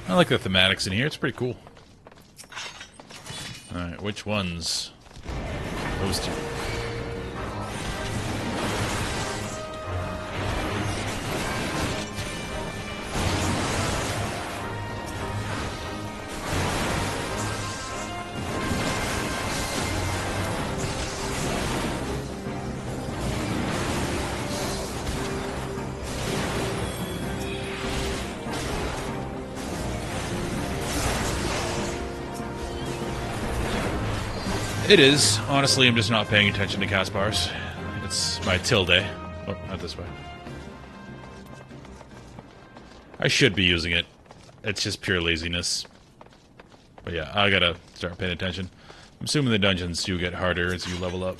I like the thematics in here. It's pretty cool. Alright, Alright, which ones? Those two. It is. Honestly, I'm just not paying attention to cast bars. It's my tilde. Oh, not this way. I should be using it. It's just pure laziness. But yeah, I gotta start paying attention. I'm assuming the dungeons do get harder as you level up.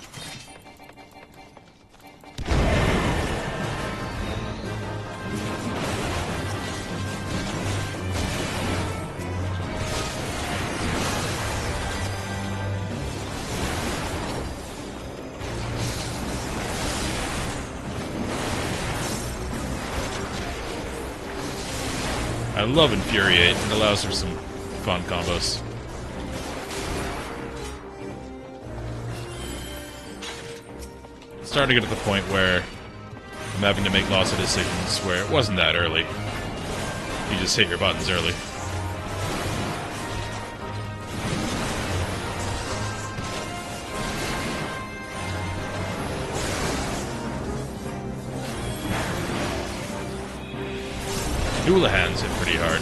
I love Infuriate. It allows for some fun combos. It's starting to get to the point where I'm having to make lots of decisions where it wasn't that early. You just hit your buttons early. Houlihan's hit pretty hard.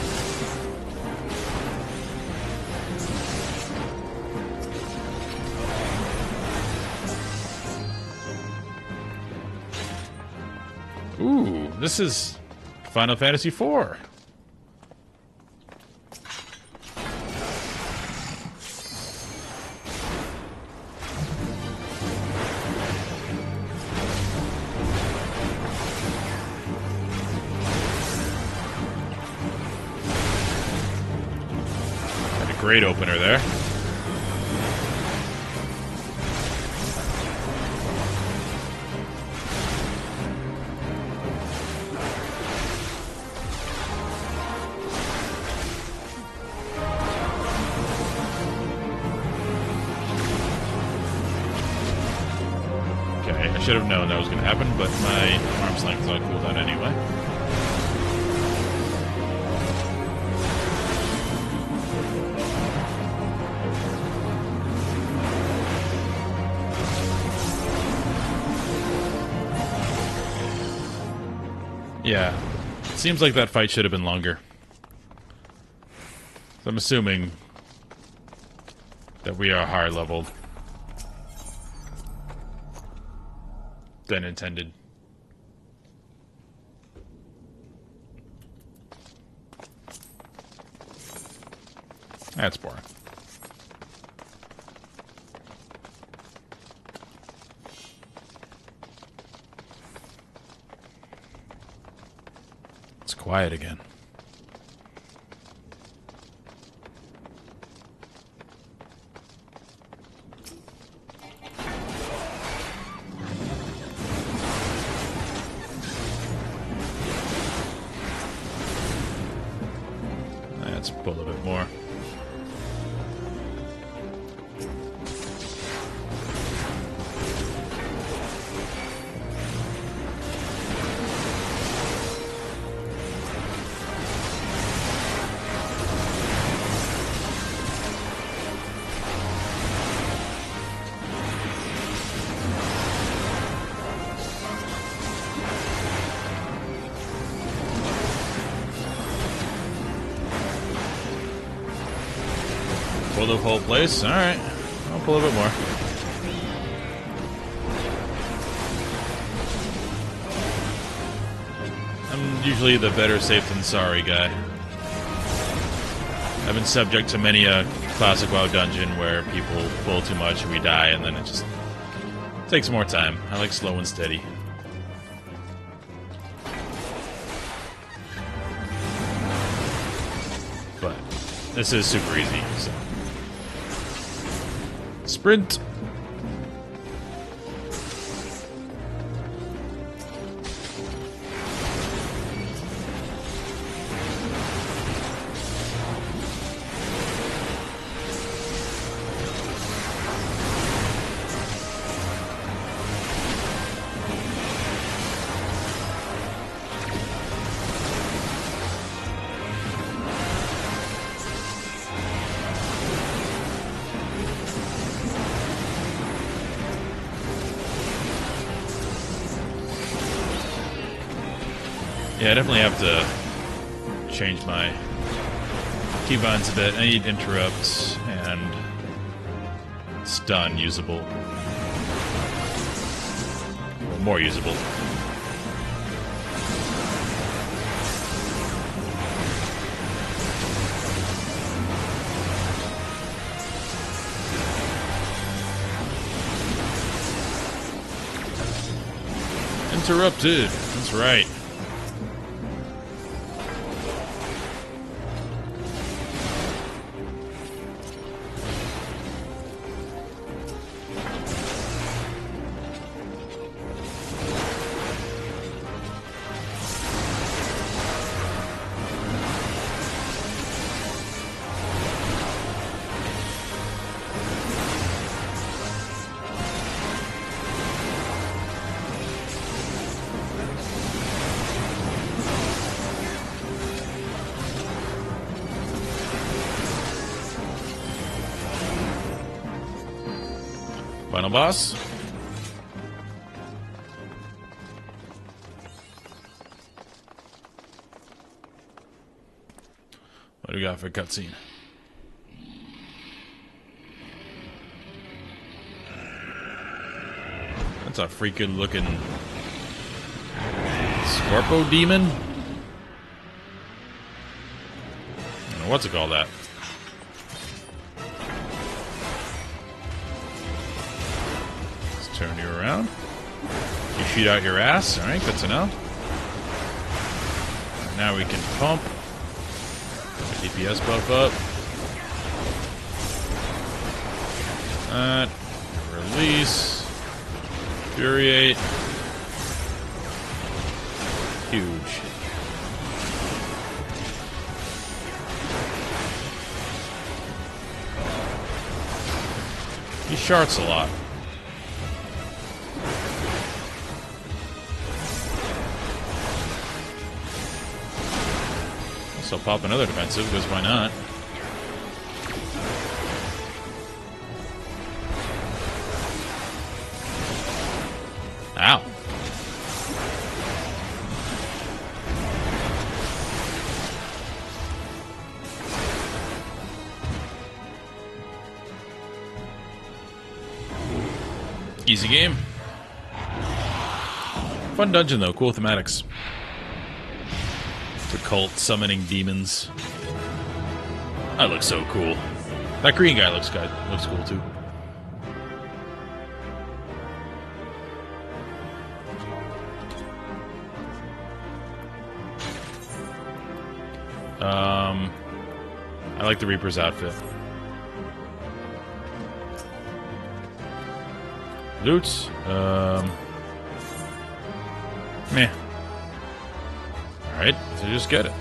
Ooh, this is Final Fantasy IV. Great opener there. Okay, I should have known that was going to happen, but my arm's length is on cooldown anyway. Yeah, it seems like that fight should have been longer. So I'm assuming that we are higher leveled than intended. That's boring. It's quiet again. Let's pull a bit more. Pull the whole place? Alright. I'll pull a bit more. I'm usually the better safe than sorry guy. I've been subject to many a classic WoW dungeon where people pull too much and we die, and then it just takes more time. I like slow and steady. But this is super easy, so. Sprint! Yeah, I definitely have to change my keybinds a bit. I need interrupts and stun usable. Or more usable. Interrupted. That's right. Final boss. What do we got for a cutscene? That's a freaking looking Scorpo demon? I don't know what's it called that. Turn you around. You shoot out your ass. Alright, good to know. Now we can pump. DPS buff up. Release. Infuriate. Huge. He sharts a lot. So pop another defensive, because why not? Ow. Easy game. Fun dungeon though, cool thematics. The cult summoning demons. That looks so cool. That green guy looks cool too. I like the Reaper's outfit. Loot. Meh. Alright, so just get it.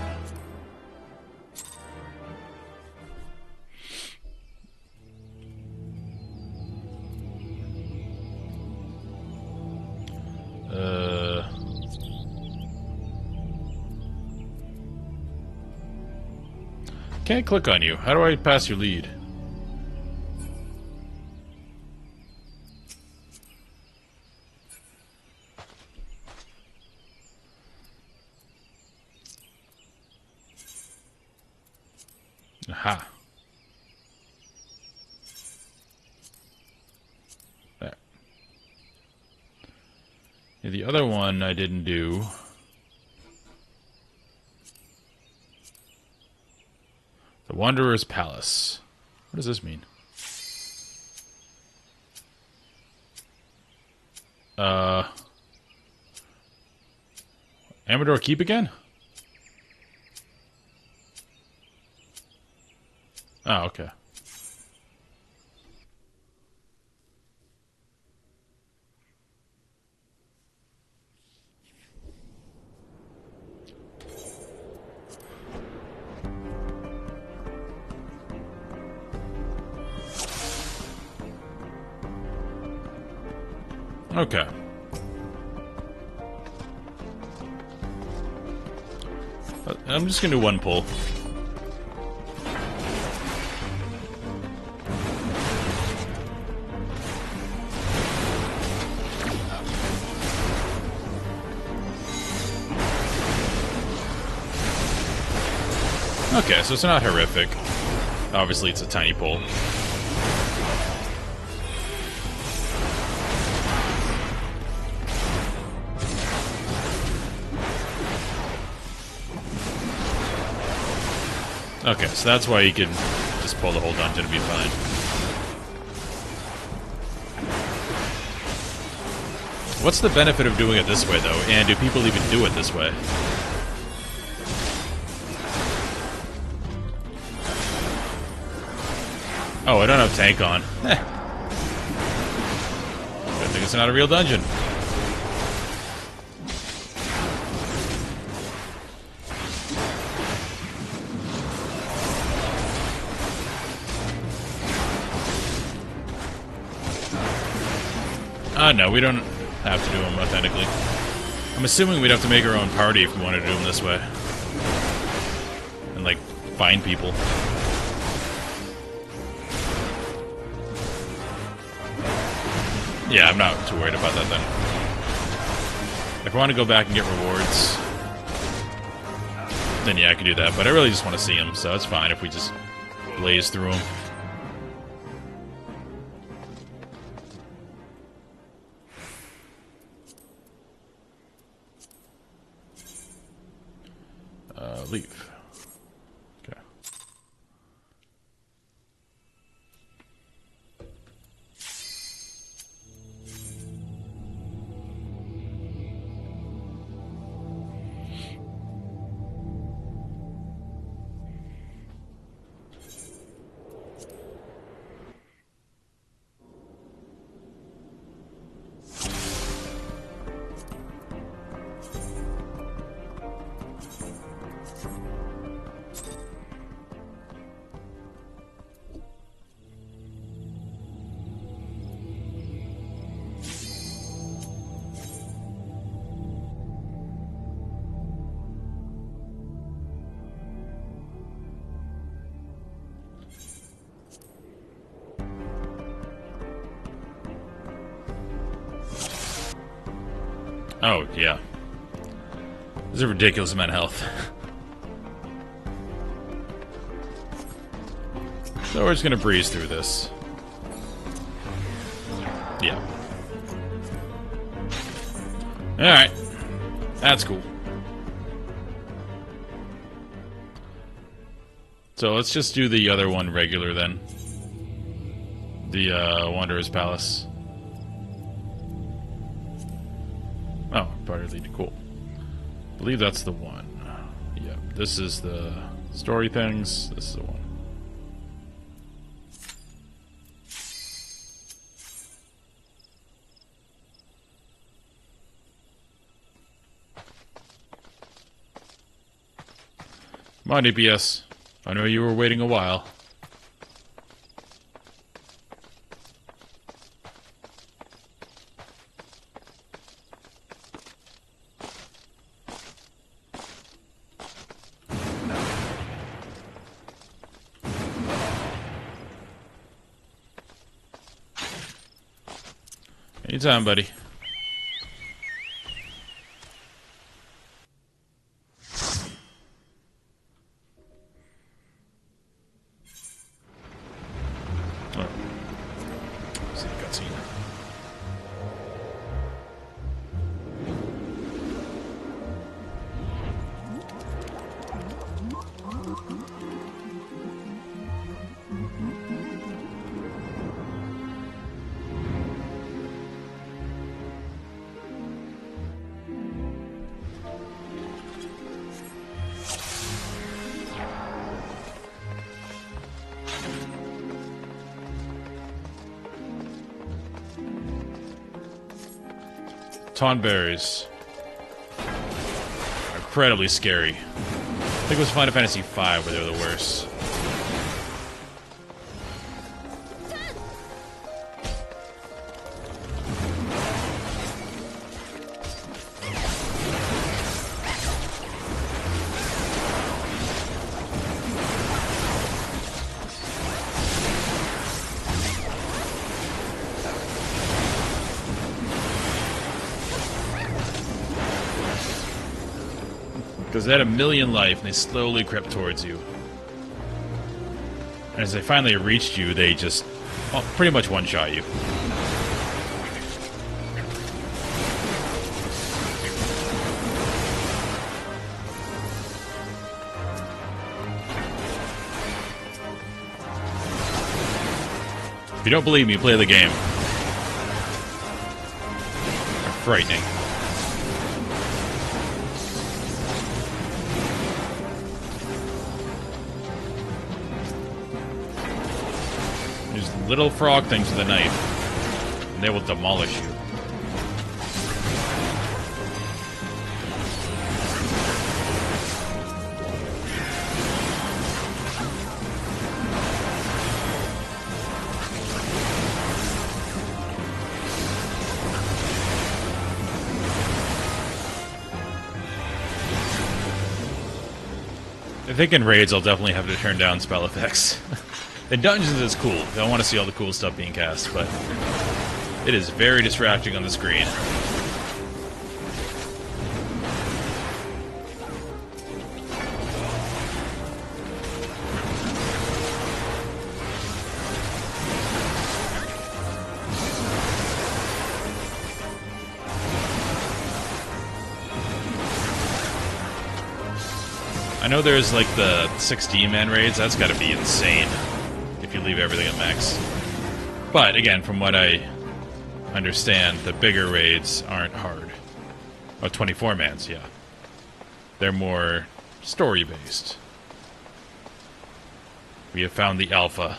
Can't click on you. How do I pass your lead? Aha. There. Yeah, the other one I didn't do. The Wanderer's Palace. What does this mean? Amador Keep again? Oh, okay. Okay. I'm just gonna do one pull. Okay, so it's not horrific. Obviously, it's a tiny pole. Okay, so that's why you can just pull the whole dungeon and be fine. What's the benefit of doing it this way, though? And do people even do it this way? Oh, I don't have tank on. Good thing it's not a real dungeon. No, we don't have to do them authentically. I'm assuming we'd have to make our own party if we wanted to do them this way. And, like, find people. Yeah, I'm not too worried about that then. If I want to go back and get rewards, then yeah, I could do that. But I really just want to see them, so it's fine if we just blaze through them. Leave. Okay. Oh, yeah. There's a ridiculous amount of health. So we're just gonna breeze through this. Yeah. Alright. That's cool. So let's just do the other one regular then. The Wanderer's Palace. Oh, Barter Lead, cool. I believe that's the one. Yeah, this is the story things. This is the one. Come on, DPS. I know you were waiting a while. Anytime, buddy. Oh. See the cutscene. Tonberries are incredibly scary. I think it was Final Fantasy V where they were the worst. Because they had a million life and they slowly crept towards you. And as they finally reached you, they just pretty much one-shot you. If you don't believe me, play the game. They're frightening. There's little frog things with a knife, and they will demolish you. I think in raids I'll definitely have to turn down spell effects. In dungeons it's cool. I want to see all the cool stuff being cast, but it is very distracting on the screen. I know there's like the 16-man raids. That's got to be insane if you leave everything at max. But again, from what I understand, the bigger raids aren't hard. Oh, 24-mans, yeah. They're more story-based. We have found the alpha.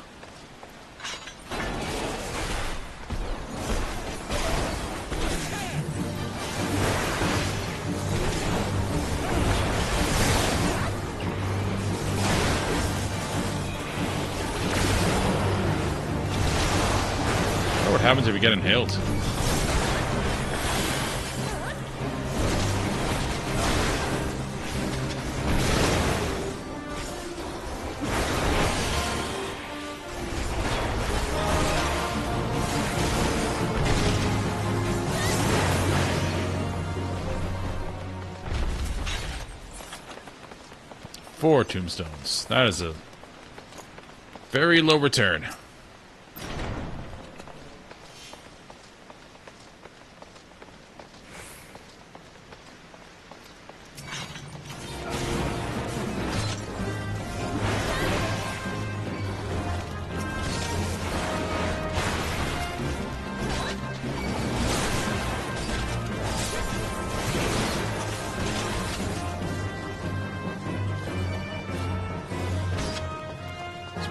What happens if you get inhaled? Four tombstones. That is a very low return.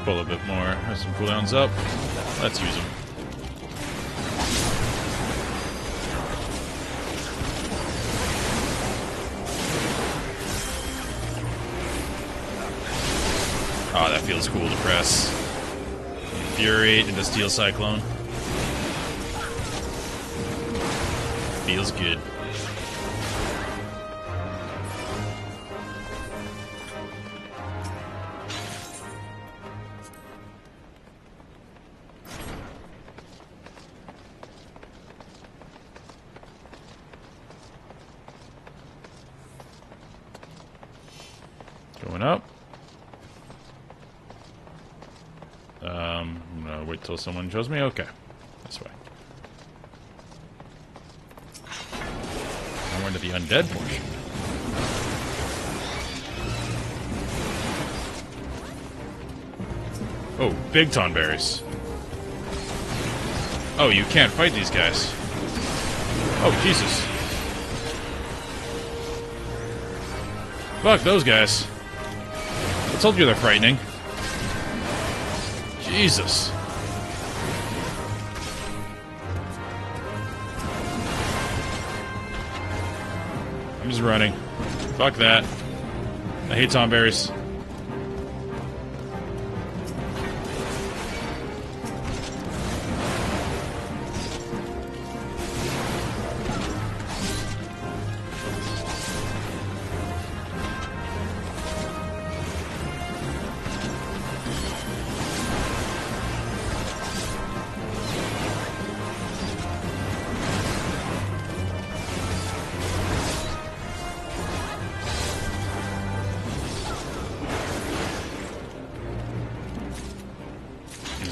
Pull a bit more. Have some cooldowns up. Let's use them. Oh, that feels cool to press. Infuriate into Steel Cyclone. Feels good. Going up. I'm gonna wait till someone shows me. Okay. This way. Now we're into the undead portion. Oh, big tonberries. Oh, you can't fight these guys. Oh, Jesus. Fuck those guys. I told you they're frightening. Jesus. I'm just running. Fuck that. I hate tomberries.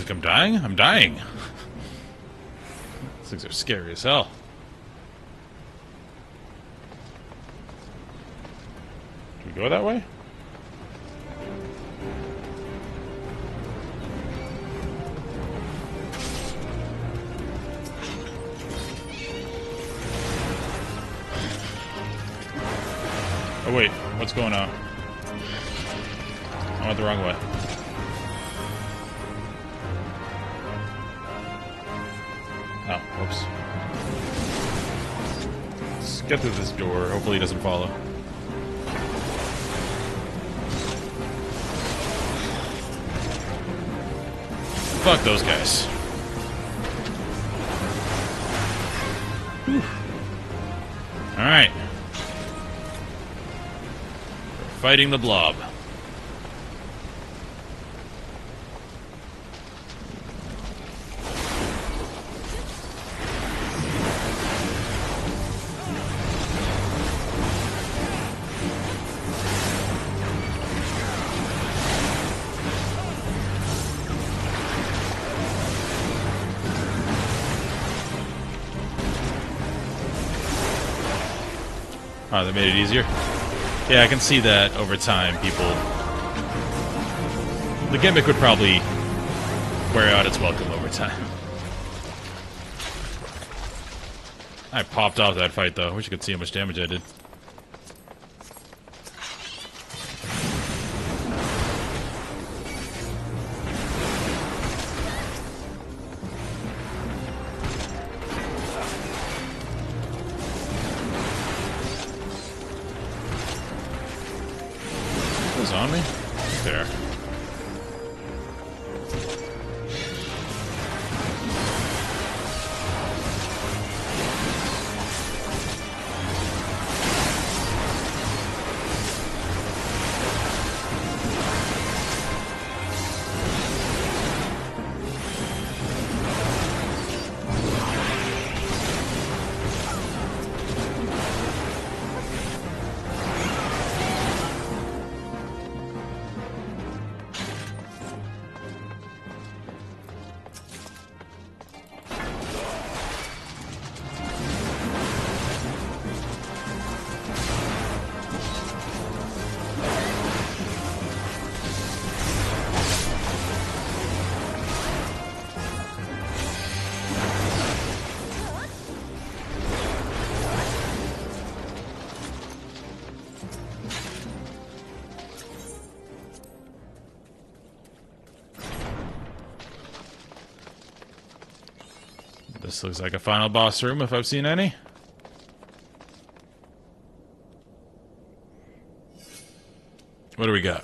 like I'm dying? I'm dying. These things are scary as hell. Do we go that way? Oh wait, what's going on? I went the wrong way. Oh, whoops. Let's get through this door. Hopefully he doesn't follow. Fuck those guys. Alright. We're fighting the blob. Oh, that made it easier? Yeah, I can see that over time, people... The gimmick would probably wear out its welcome over time. I popped off that fight, though. I wish you could see how much damage I did. On me? There. This looks like a final boss room, if I've seen any. What do we got?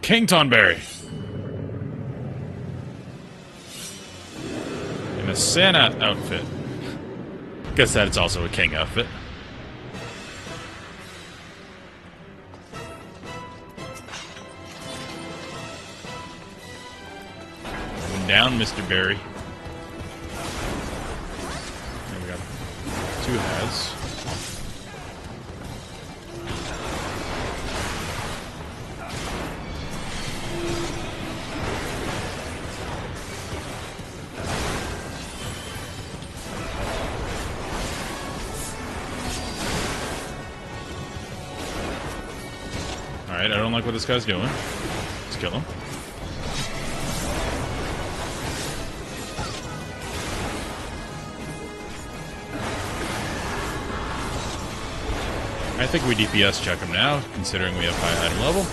King Tonberry! In a Santa outfit. Guess that's also a king outfit. Down, Mr. Berry. There we go. 2 has. Alright, I don't like what this guy's doing. Let's kill him. I think we DPS check him now, considering we have high item level.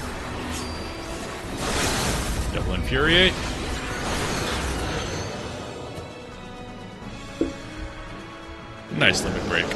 Double Infuriate. Nice limit break.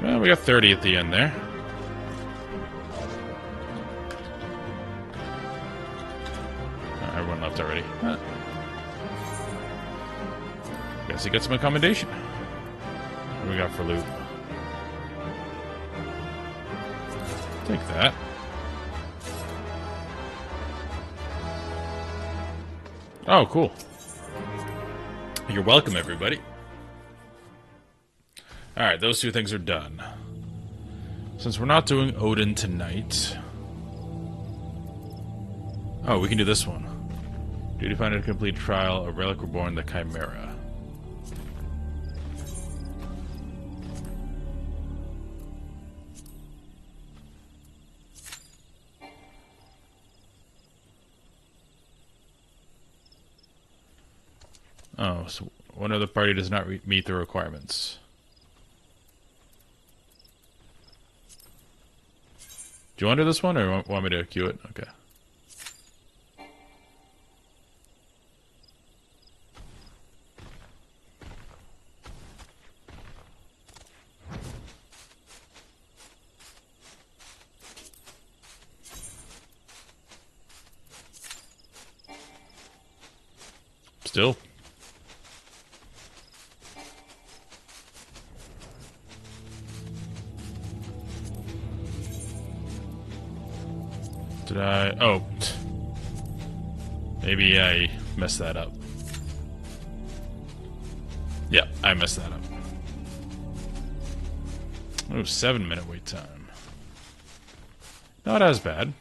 Well, we got 30 at the end there. Oh, everyone left already. Guess he gets some accommodation. What do we got for loot? Take that. Oh, cool. You're welcome, everybody. Alright, those two things are done. Since we're not doing Odin tonight... Oh, we can do this one. Duty find a complete trial, a relic reborn, the Chimera. Oh, so one other party does not meet the requirements. Do you want to do this one, or want me to queue it? Okay. Still. Did I... Oh. Maybe I messed that up. Yeah, I messed that up. Oh, 7-minute wait time. Not as bad.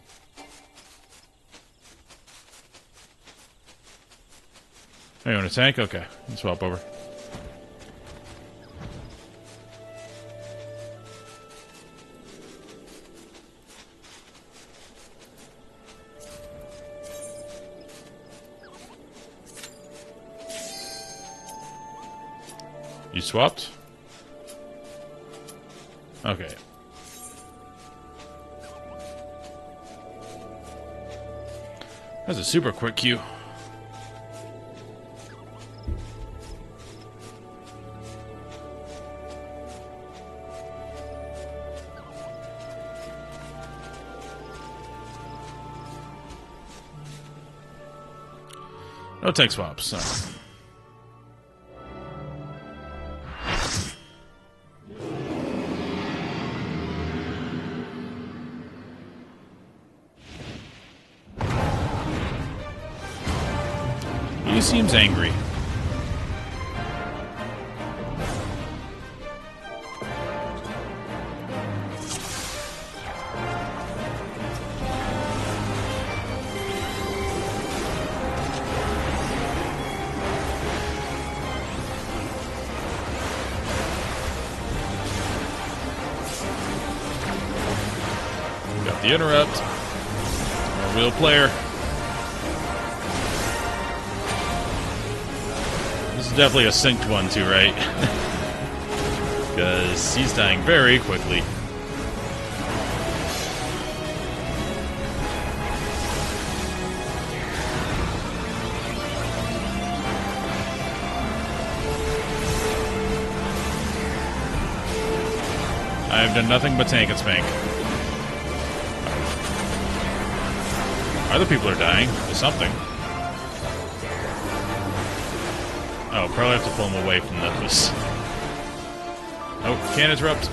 Hey, you want a tank? Okay, let's swap over. You swapped? Okay. That's a super quick queue. No tank swaps, no. He seems angry. Got the interrupt. A real player. This is definitely a synced one too, right? Because he's dying very quickly. I've done nothing but tank and spank. Other people are dying. There's something. Oh, probably have to pull him away from those. Oh, can't interrupt.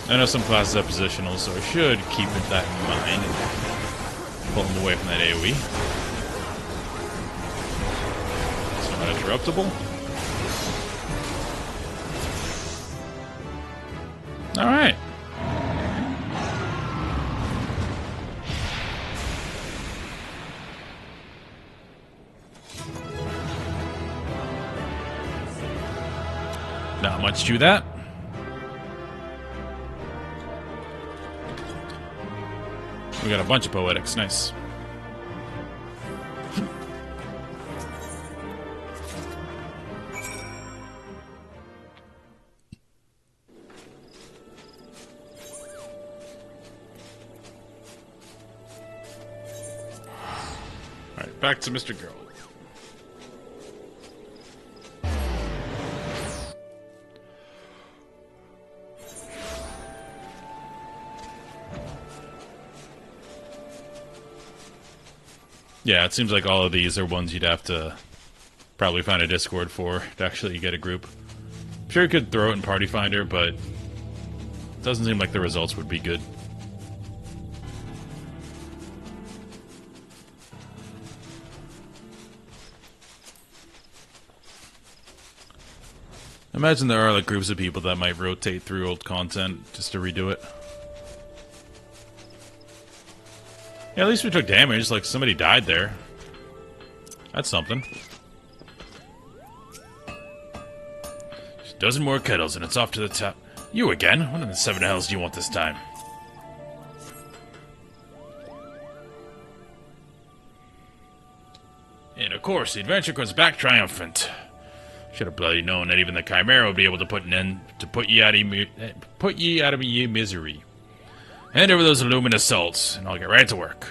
I know some classes have positionals, so I should keep that in mind and pull him away from that AoE. It's not interruptible. Alright. Not much to that. We got a bunch of poetics. Nice. Alright, back to Mr. Girl. Yeah, it seems like all of these are ones you'd have to probably find a Discord for to actually get a group. I'm sure you could throw it in Party Finder, but it doesn't seem like the results would be good. Imagine there are like groups of people that might rotate through old content just to redo it. Yeah, at least we took damage, like somebody died there. That's something. Just a dozen more kettles and it's off to the top. You again? What in the seven hells do you want this time? And of course, the adventure comes back triumphant. Should have bloody known that even the Chimera would be able to put an end to put ye out of ye misery. Hand over those luminous salts, and I'll get right to work.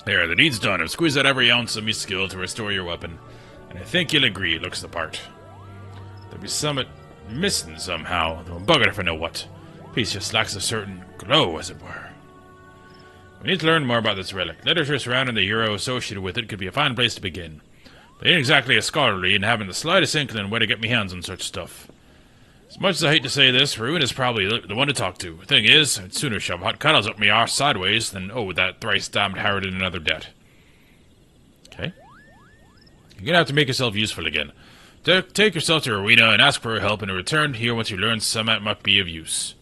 There, the deed's done. I've squeezed out every ounce of me skill to restore your weapon, and I think you'll agree it looks the part. There'll be something missing somehow, though I'm buggered if I know what. Piece just lacks a certain glow, as it were. We need to learn more about this relic. Literature surrounding the hero associated with it could be a fine place to begin, but I ain't exactly a scholarly and haven't the slightest inkling where to get me hands on such stuff. As much as I hate to say this, Ruin is probably the one to talk to. The thing is, I'd sooner shove hot cuddles up me arse sideways than owe that thrice-damned Harrod in another debt. Okay. You're gonna have to make yourself useful again. Take yourself to Rowena and ask for her help, and in return here once you learn some that might be of use.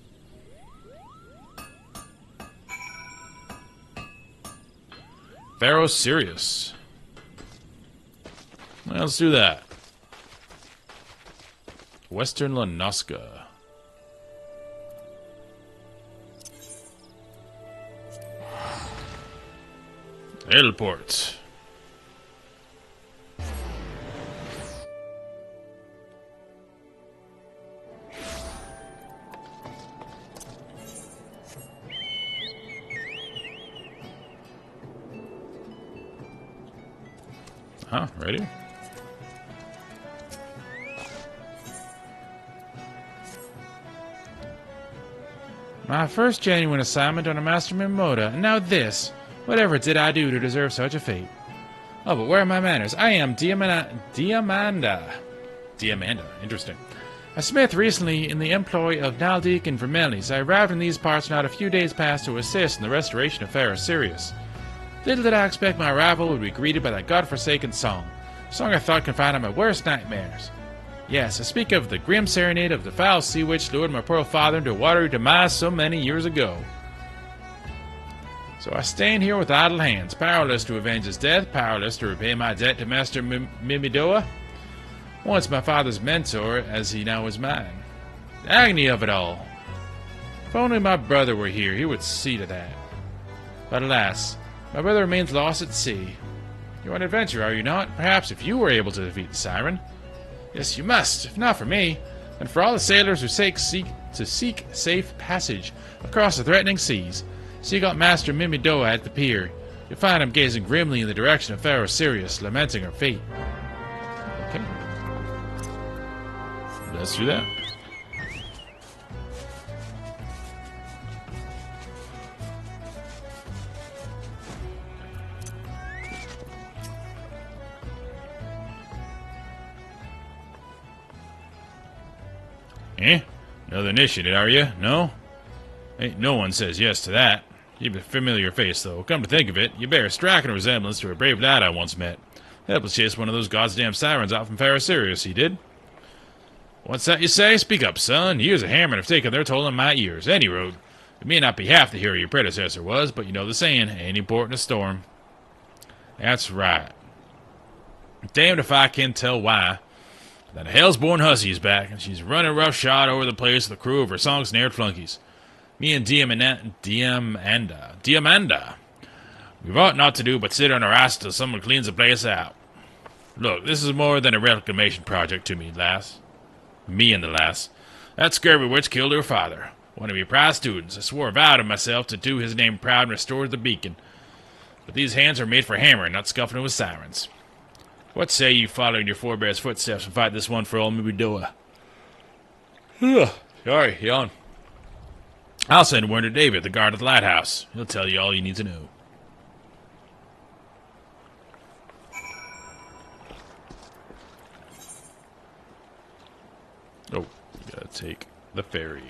Pharaoh Sirius. Well, let's do that. Western Lanoska. Airport. Huh, ready? My first genuine assignment on a Master Mimoda, and now this. Whatever did I do to deserve such a fate? Oh, but where are my manners? I am Diamanda. Interesting. A smith recently in the employ of Naldik and Vermelis. I arrived in these parts not a few days past to assist in the restoration of Pharaoh Sirius. Little did I expect my arrival would be greeted by that godforsaken song. A song I thought confined on my worst nightmares. Yes, I speak of the grim serenade of the foul sea witch lured my poor father into a watery demise so many years ago. So I stand here with idle hands, powerless to avenge his death, powerless to repay my debt to Master Mimidoa, once my father's mentor, as he now is mine. The agony of it all. If only my brother were here, he would see to that. But alas, my brother remains lost at sea. You're on an adventure, are you not? Perhaps if you were able to defeat the siren. Yes, you must, if not for me, then for all the sailors who seek safe passage across the threatening seas. Seek out Master Mimidoa at the pier. You'll find him gazing grimly in the direction of Pharaoh Sirius, lamenting her fate. Okay. Let's do that. Eh? Another initiative, are you? No? Ain't no one says yes to that. You've a familiar face, though. Come to think of it, you bear a striking resemblance to a brave lad I once met. Helped us chase one of those goddamn sirens out from Pharaoh Sirius, he did. What's that you say? Speak up, son. Years of hammering have taken their toll on my ears. Any road. It may not be half the hero your predecessor was, but you know the saying, ain't important a storm. That's right. Damned if I can tell why. That hell's-born hussy is back, and she's running roughshod over the place with the crew of her song-snared flunkies. Me and Diamanda. We've ought not to do but sit on our ass till someone cleans the place out. Look, this is more than a reclamation project to me, lass. Me and the lass. That scurvy witch killed her father. One of your prize students. I swore a vow to myself to do his name proud and restore the beacon. But these hands are made for hammering, not scuffling with sirens. What say you follow in your forebears' footsteps and fight this one for old Mibidoa? Sorry, yawn. I'll send word to David, the guard at the lighthouse. He'll tell you all you need to know. Oh, we gotta take the ferry.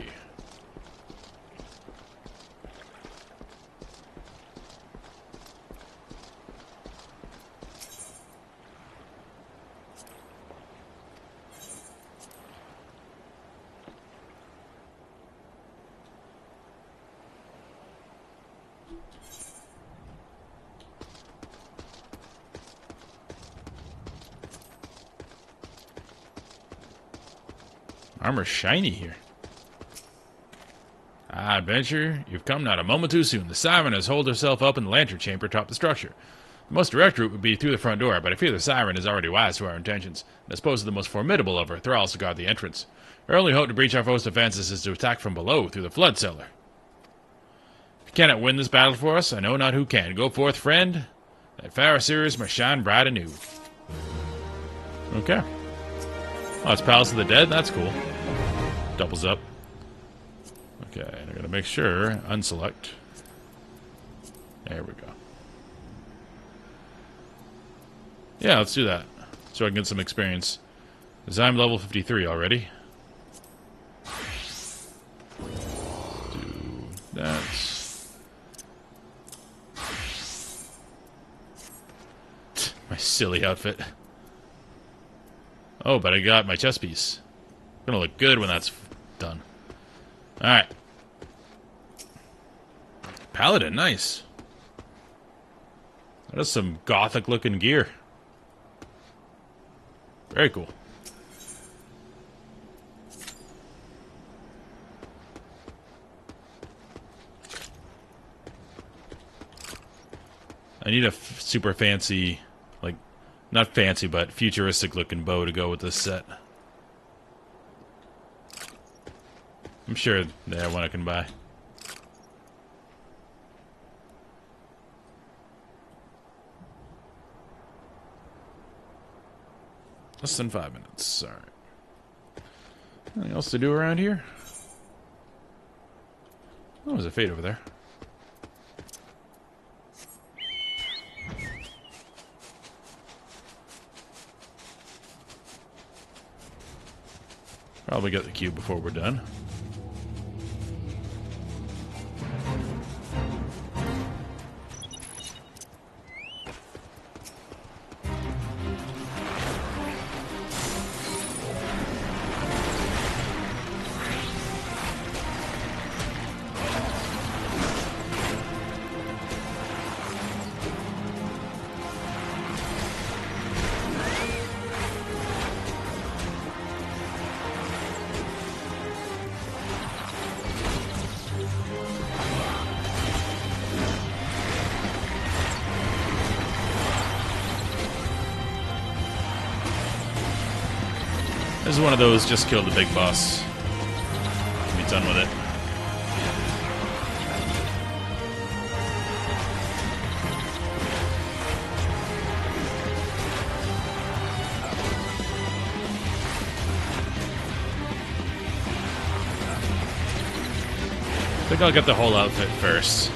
Armor's shiny here. Ah, adventure, you've come not a moment too soon. The siren has holed herself up in the lantern chamber atop the structure. The most direct route would be through the front door, but I fear the siren is already wise to our intentions, and disposes the most formidable of her thralls to guard the entrance. Our only hope to breach our foe's defenses is to attack from below through the flood cellar. If you cannot win this battle for us, I know not who can. Go forth, friend. That fire Sirius must shine bright anew. Okay. Oh, it's Palace of the Dead? That's cool. Doubles up. Okay, and I gotta make sure. Unselect. There we go. Yeah, let's do that. So I can get some experience. Because I'm level 53 already. Do that. My silly outfit. Oh, but I got my chest piece. Gonna look good when that's done. Alright. Paladin, nice. That is some gothic looking gear. Very cool. I need a super fancy, like, not fancy, but futuristic looking bow to go with this set. I'm sure they have one I can buy. Less than 5 minutes. Alright. Anything else to do around here? Oh, there's a fate over there. Probably get the cube before we're done. This is one of those just kill the big boss. Be done with it. I think I'll get the whole outfit first.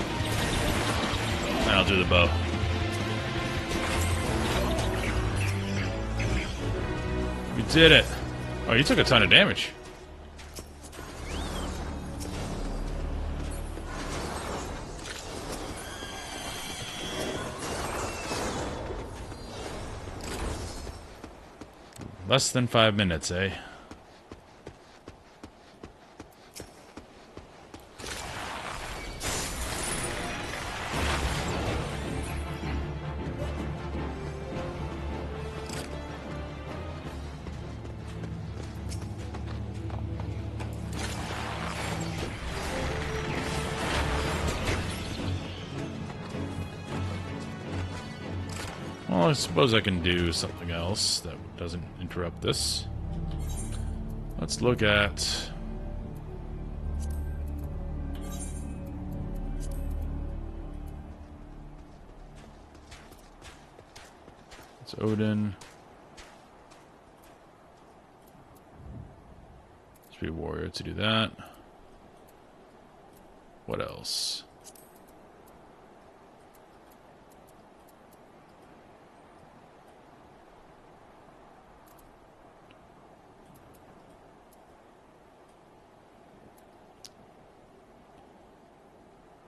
Then I'll do the bow. We did it! Oh, you took a ton of damage. Less than 5 minutes, eh? Well, I suppose I can do something else that doesn't interrupt this. Let's look at It's Odin. Must be a warrior to do that. What else?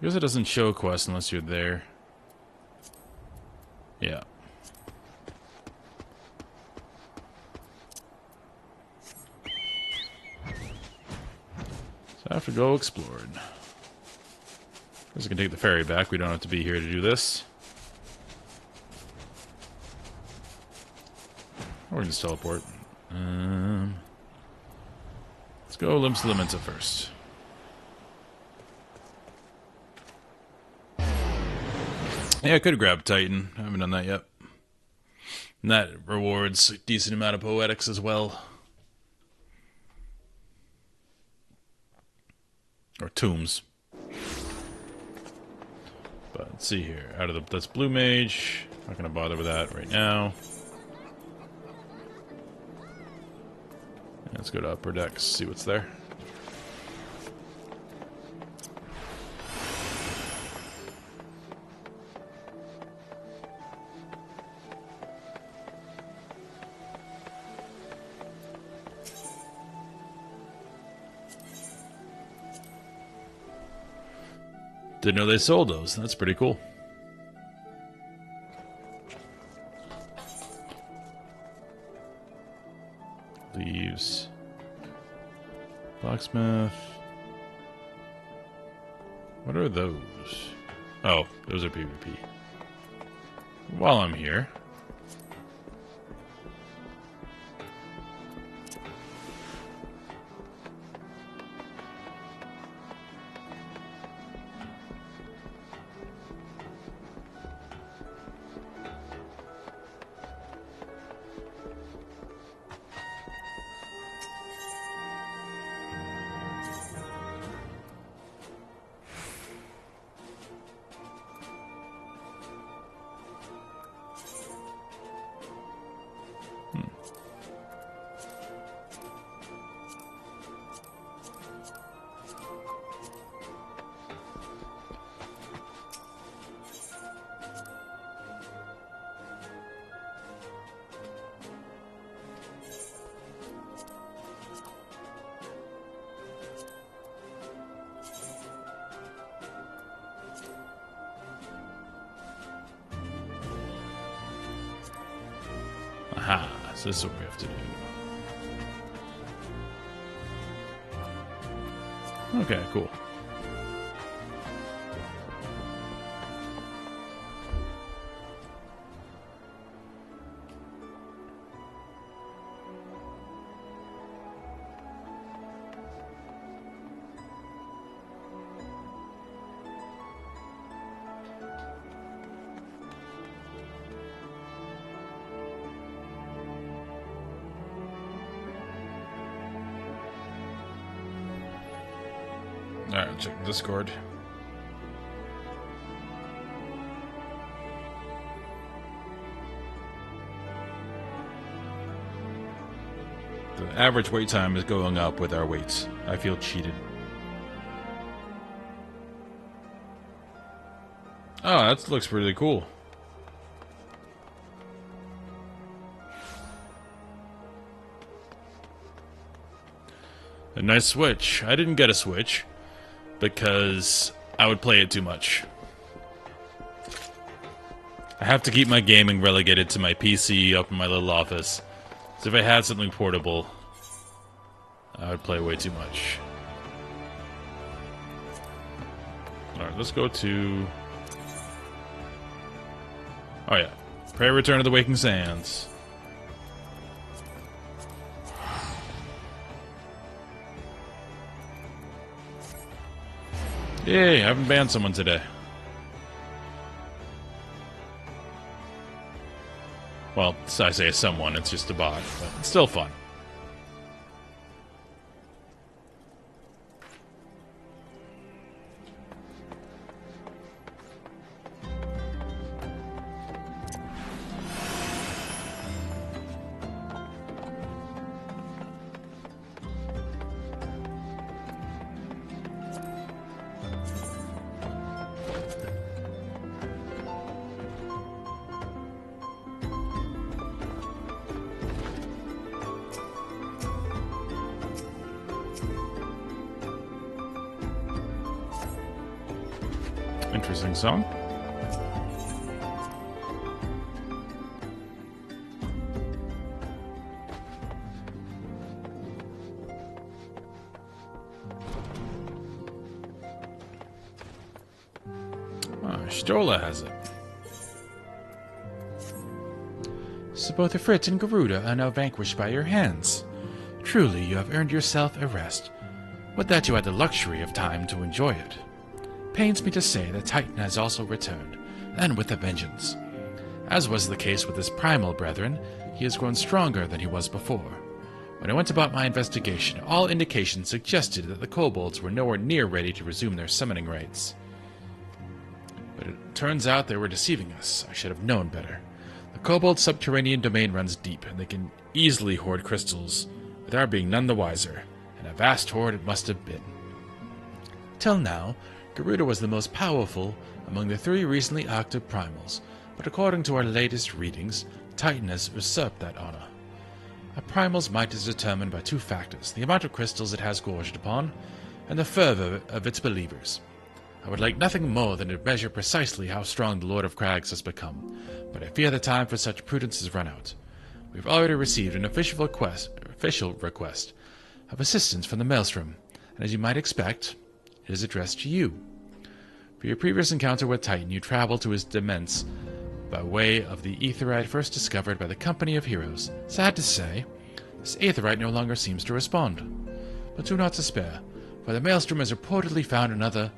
I guess it doesn't show a quest unless you're there. Yeah. So I have to go explore it. Guess I can take the ferry back. We don't have to be here to do this. Or we can just teleport. Let's go Limps Lamenta first. Yeah, I could grab Titan. I haven't done that yet. And that rewards a decent amount of poetics as well. Or tombs. But let's see here. Out of the that's blue mage. Not gonna bother with that right now. Let's go to upper decks, see what's there. Didn't know they sold those. That's pretty cool. Leaves. Blacksmith. What are those? Oh, those are PvP. While I'm here. Aha, so this is what we have to do. Okay, cool. Alright, check Discord. The average wait time is going up with our waits. I feel cheated. Oh, that looks really cool. A nice Switch. I didn't get a Switch because I would play it too much. I have to keep my gaming relegated to my PC up in my little office. So if I had something portable, I would play way too much. Alright, let's go to... Oh yeah. Pray Return of the Waking Sands. Yay, I haven't banned someone today. Well, I say someone, it's just a bot, but it's still fun. Interesting song. Stola has it. So both the Fritz and Garuda are now vanquished by your hands. Truly, you have earned yourself a rest. Would that you had the luxury of time to enjoy it. Pains me to say that Titan has also returned, and with a vengeance. As was the case with his primal brethren, he has grown stronger than he was before. When I went about my investigation, all indications suggested that the kobolds were nowhere near ready to resume their summoning rites. But it turns out they were deceiving us. I should have known better. The kobold subterranean domain runs deep, and they can easily hoard crystals, with our being none the wiser, and a vast hoard it must have been. Till now, Garuda was the most powerful among the 3 recently active primals, but according to our latest readings, Titan has usurped that honor. A primal's might is determined by 2 factors: the amount of crystals it has gorged upon, and the fervor of its believers. I would like nothing more than to measure precisely how strong the Lord of Crags has become, but I fear the time for such prudence has run out. We have already received an official request of assistance from the Maelstrom, and as you might expect, it is addressed to you. For your previous encounter with Titan, you traveled to his demesne by way of the aetheryte first discovered by the Company of Heroes. Sad to say, this aetheryte no longer seems to respond. But do not despair, for the Maelstrom has reportedly found another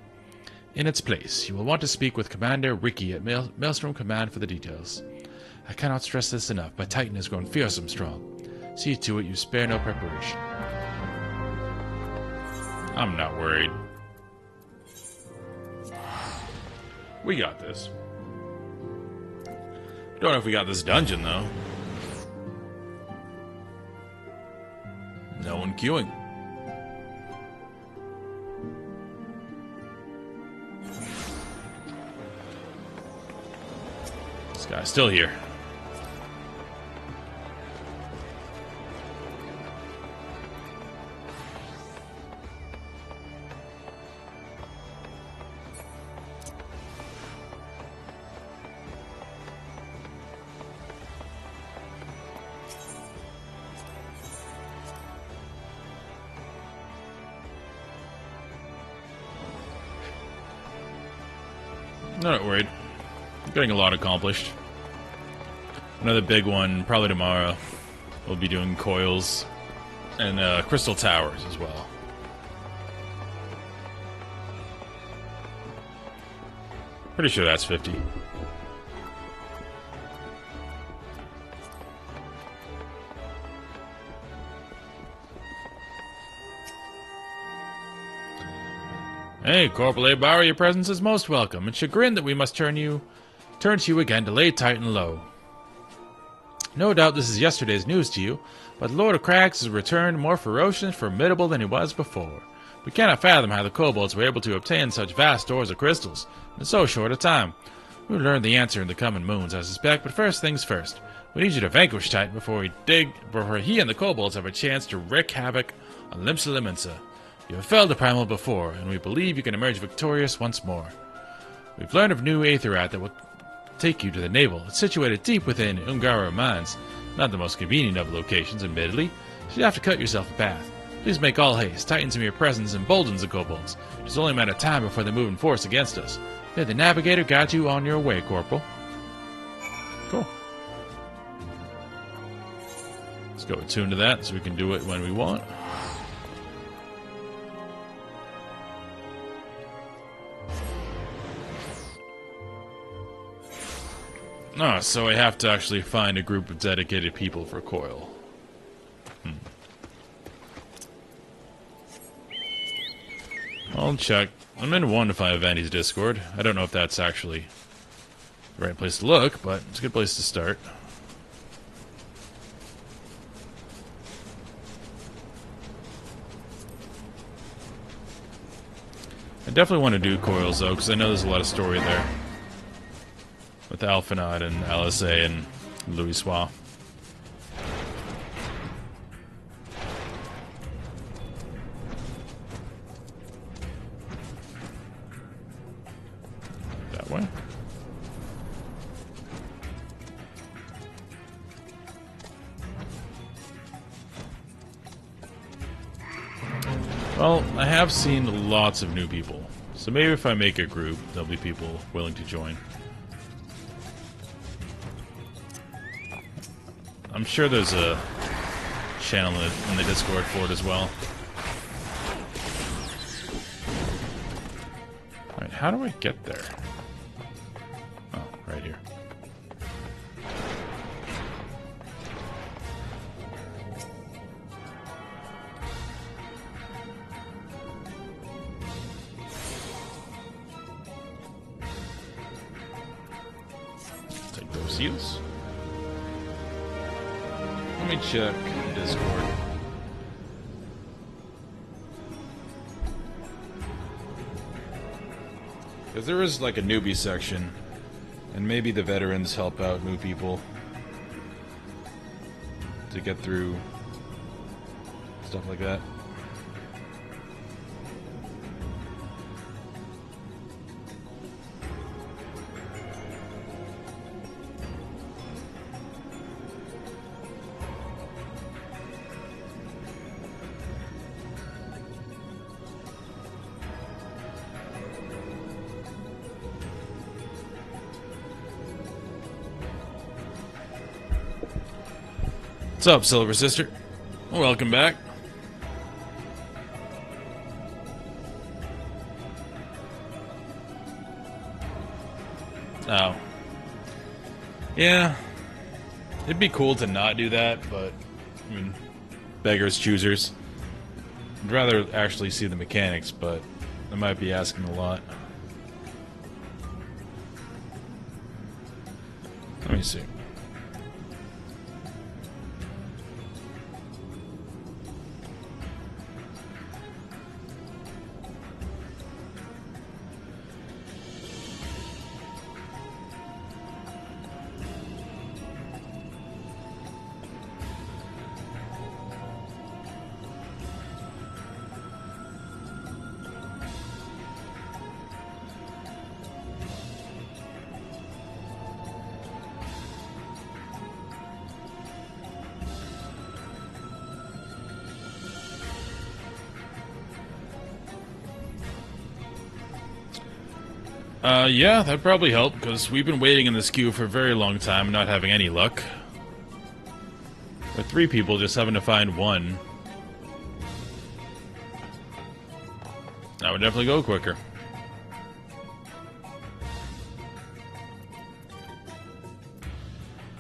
in its place. You will want to speak with Commander Ricky at Maelstrom Command for the details. I cannot stress this enough, but Titan has grown fearsome strong. See to it you spare no preparation. I'm not worried. We got this. Don't know if we got this dungeon, though. No one queuing. This guy's still here. Not worried. Getting a lot accomplished. Another big one, probably tomorrow. We'll be doing coils and crystal towers as well. Pretty sure that's 50. Hey, Corporal Abauer, your presence is most welcome, and chagrined that we must turn to you again to lay Titan low. No doubt this is yesterday's news to you, but the Lord of Crags has returned more ferocious and formidable than he was before. We cannot fathom how the kobolds were able to obtain such vast stores of crystals in so short a time. We'll learn the answer in the coming moons, I suspect, but first things first. We need you to vanquish Titan before he and the kobolds have a chance to wreak havoc on Limsa Limensa. You have felled a primal before, and we believe you can emerge victorious once more. We've learned of new aetheryte that will take you to the navel. It's situated deep within Ungara mines. Not the most convenient of locations, admittedly. So you have to cut yourself a path. Please make all haste. Titan's mere presence emboldens the kobolds. It is only a matter of time before they move in force against us. May the Navigator guide you on your way, Corporal. Cool. Let's go attune to that so we can do it when we want. Oh, so I have to actually find a group of dedicated people for Coil. I'll check. I'm in one to find Vandy's Discord. I don't know if that's actually the right place to look, but it's a good place to start. I definitely want to do Coils, though, because I know there's a lot of story there. With Alphanod and LSA and Louis Soir. way. Well, I have seen lots of new people, so maybe if I make a group, there'll be people willing to join. I'm sure there's a channel in the Discord for it as well. Alright, how do I get there? Oh, right here. Take those seals. Let me check Discord. Because there is like a newbie section, and maybe the veterans help out new people to get through stuff like that. What's up, Silver Sister? Welcome back. Oh. Yeah. It'd be cool to not do that, but, I mean, beggars choosers. I'd rather actually see the mechanics, but I might be asking a lot. Let me see. Yeah, that'd probably help, because we've been waiting in this queue for a very long time and not having any luck. With 3 people just having to find one. That would definitely go quicker.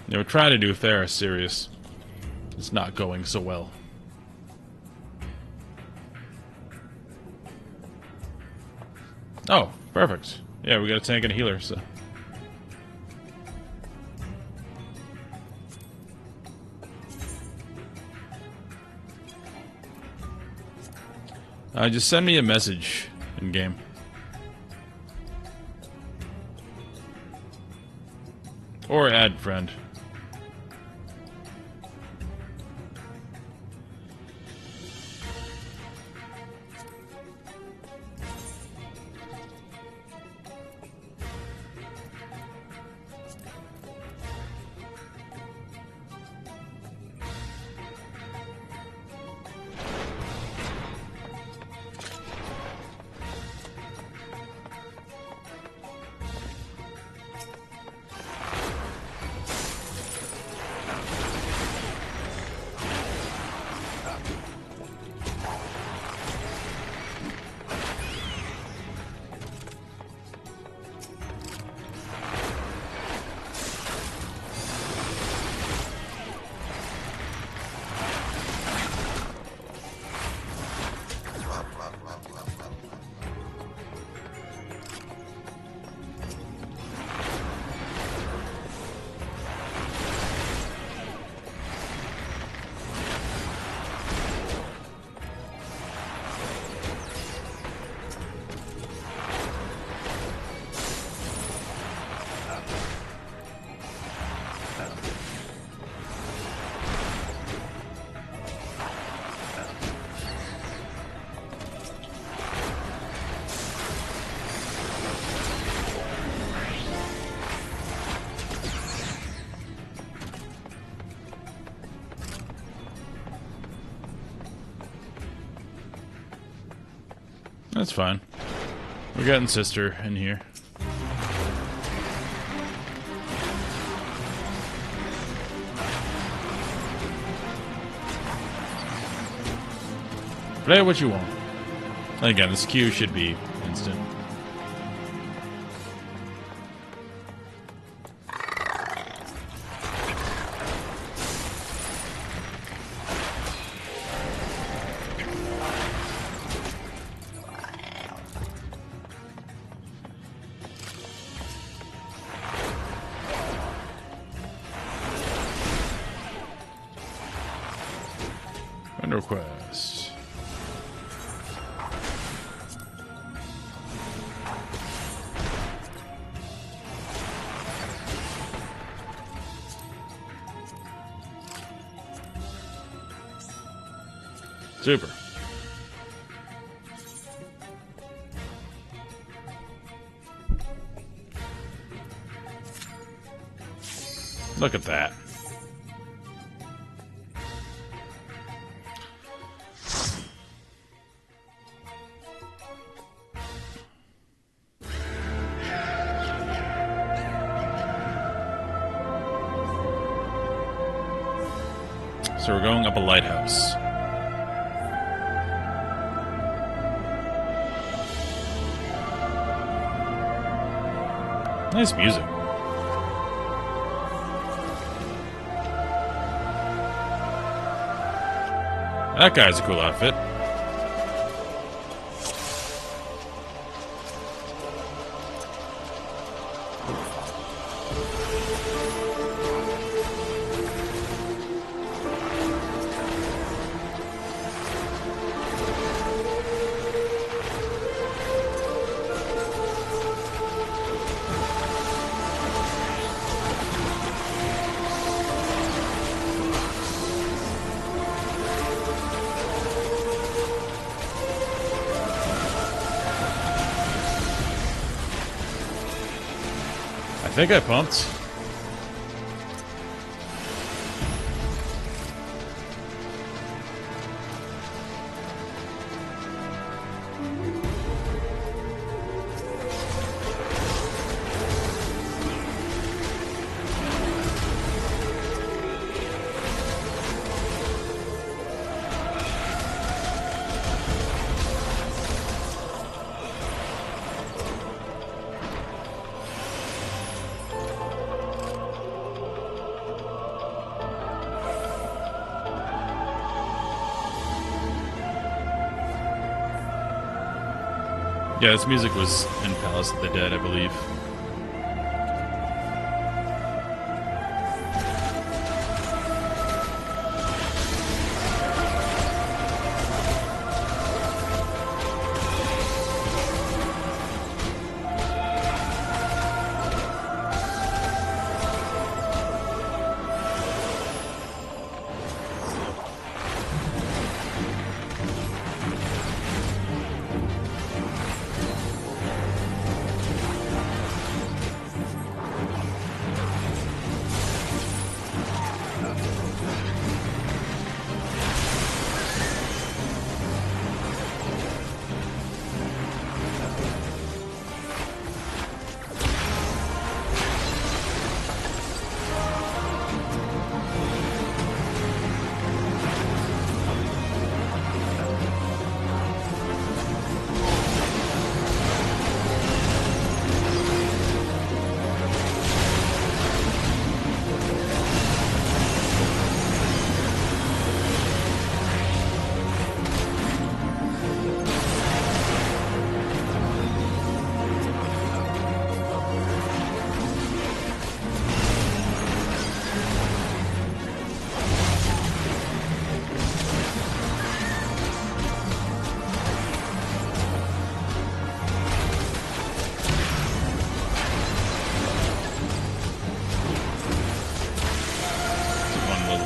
They were trying to do fair, serious. It's not going so well. Oh, perfect. Yeah, we got a tank and a healer, so... just send me a message in-game. Or add friend. That's fine. We're getting sister in here. Play what you want. And again, this queue should be instant. Friend request. Super. Look at that. So we're going up a lighthouse. Nice music. That guy's a cool outfit. I think I pumped. Yeah, this music was in Palace of the Dead, I believe.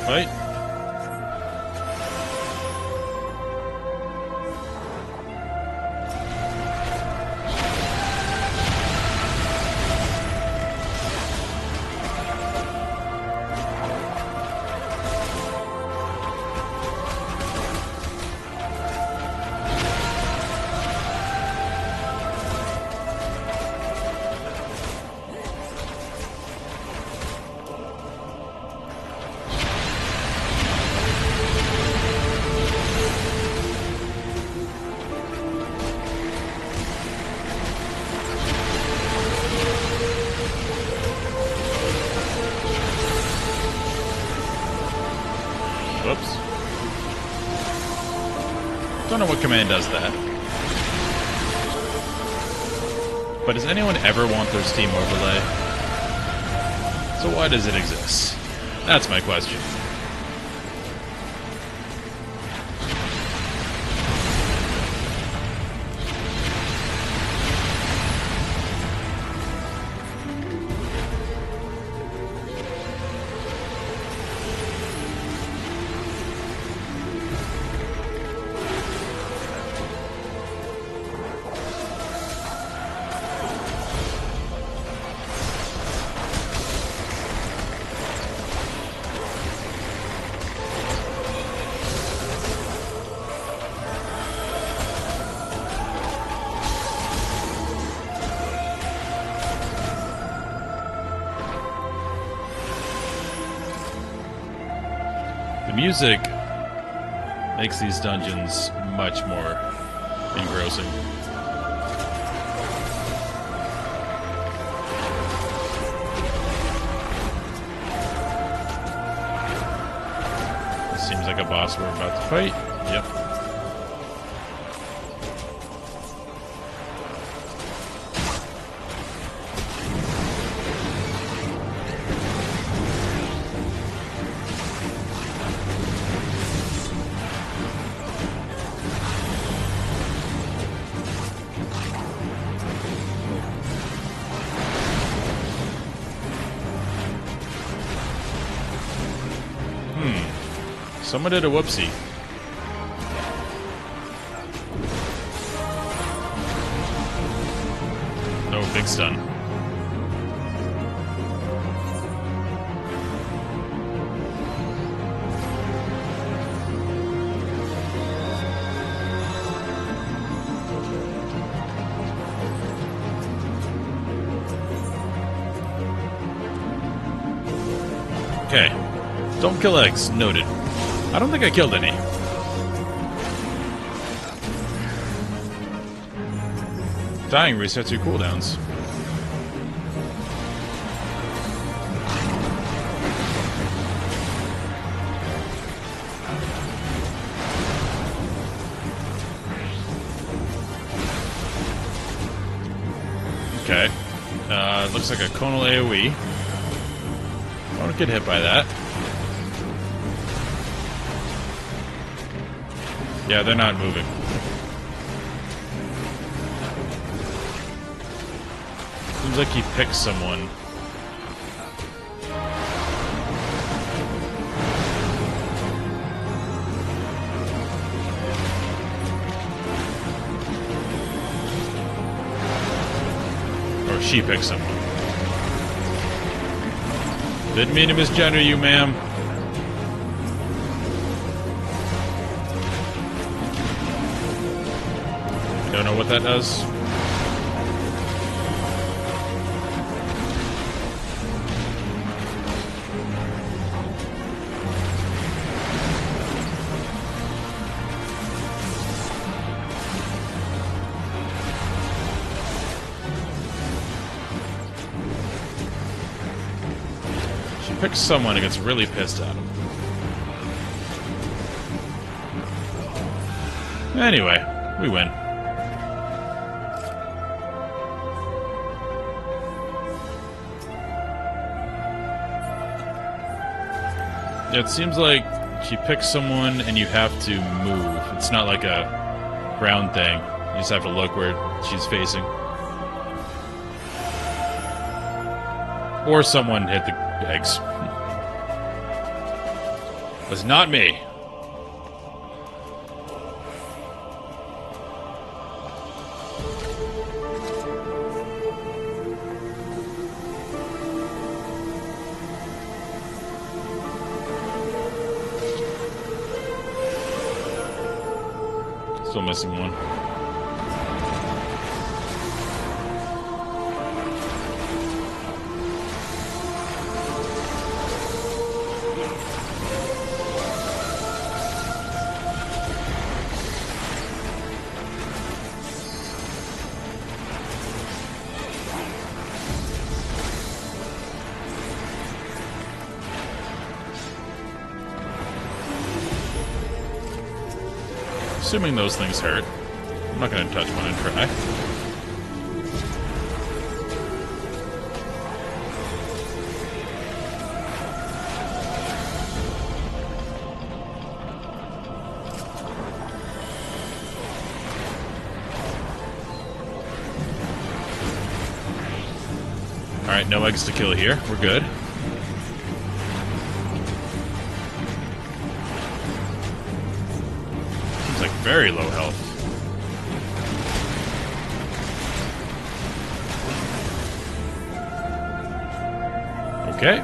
Right? Don't know what command does that. But does anyone ever want their Steam overlay? So why does it exist? That's my question. The music makes these dungeons much more engrossing. This seems like a boss we're about to fight. Yep. Someone did a whoopsie. Oh, big stun. Okay. Don't kill eggs. Noted. I don't think I killed any. Dying resets your cooldowns. Okay. Looks like a conal AoE. I don't get hit by that. Yeah, they're not moving. Seems like he picked someone. Or she picked someone. Didn't mean to misgender you, ma'am. Don't know what that does. She picks someone and gets really pissed at him. Anyway, we win. It seems like she picks someone and you have to move. It's not like a ground thing. You just have to look where she's facing. Or someone hit the eggs. It was not me. Still missing one. assuming those things hurt. I'm not going to touch one and try. Alright, no eggs to kill here. We're good. Seems like very low health. Okay.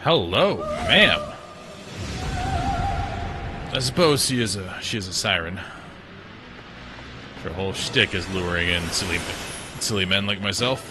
Hello, ma'am. I suppose she is a siren. Her whole shtick is luring in silly men like myself.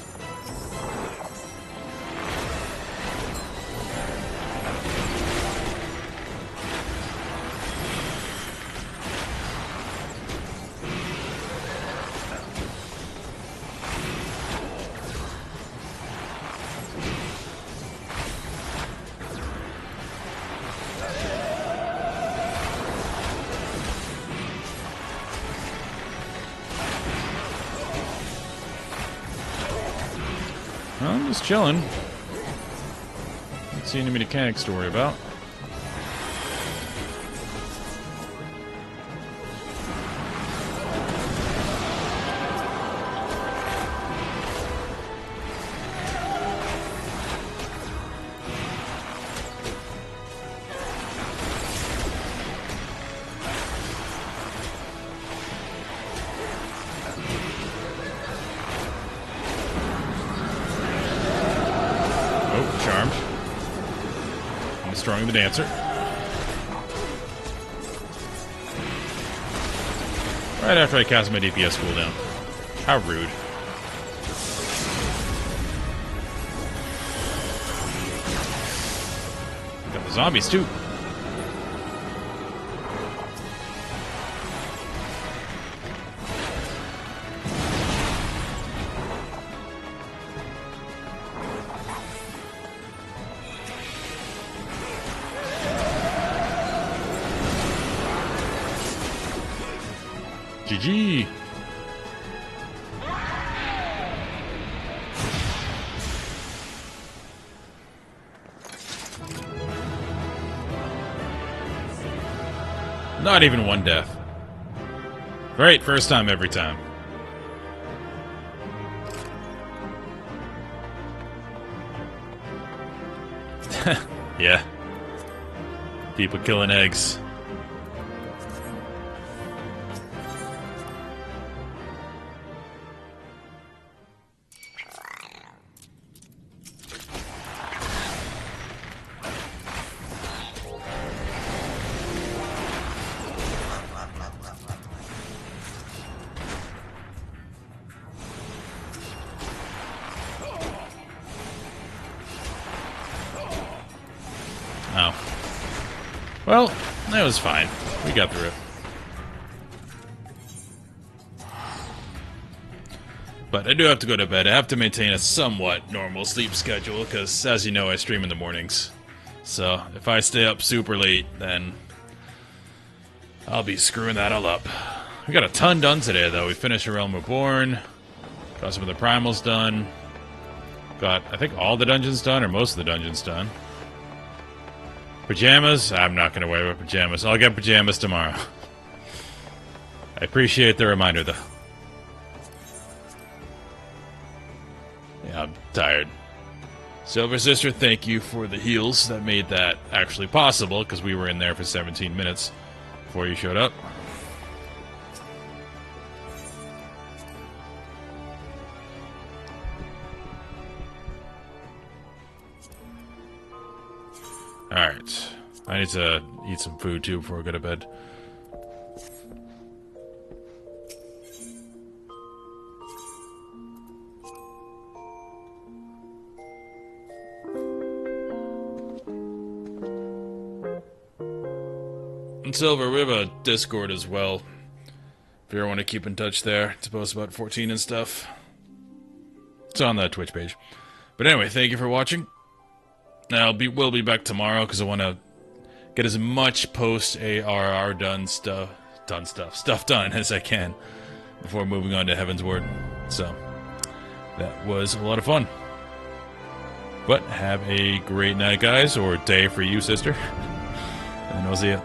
I'm just chilling. Don't see any mechanics to worry about. Charmed. I'm destroying the dancer. Right after I cast my DPS cooldown. How rude. Got the zombies too. GG. Not even one death. Great, first time every time. Yeah. People killing eggs. Oh. Well, that was fine. We got through it. But I do have to go to bed. I have to maintain a somewhat normal sleep schedule, because, as you know, I stream in the mornings. So, if I stay up super late, then I'll be screwing that all up. We got a ton done today, though. We finished A Realm Reborn. Got some of the primals done. Got, I think, all the dungeons done, or most of the dungeons done. Pajamas? I'm not going to wear pajamas. I'll get pajamas tomorrow. I appreciate the reminder, though. Yeah, I'm tired. Silver Sister, thank you for the heals that made that actually possible, because we were in there for 17 minutes before you showed up. Alright. I need to eat some food, too, before I go to bed. and Silver, we have a Discord as well. If you ever want to keep in touch there, to post about 14 and stuff. It's on the Twitch page. But anyway, thank you for watching. We'll be back tomorrow because I want to get as much post ARR stuff done as I can before moving on to Heavensward. So that was a lot of fun. But have a great night, guys, or day for you, sister. And I'll see you.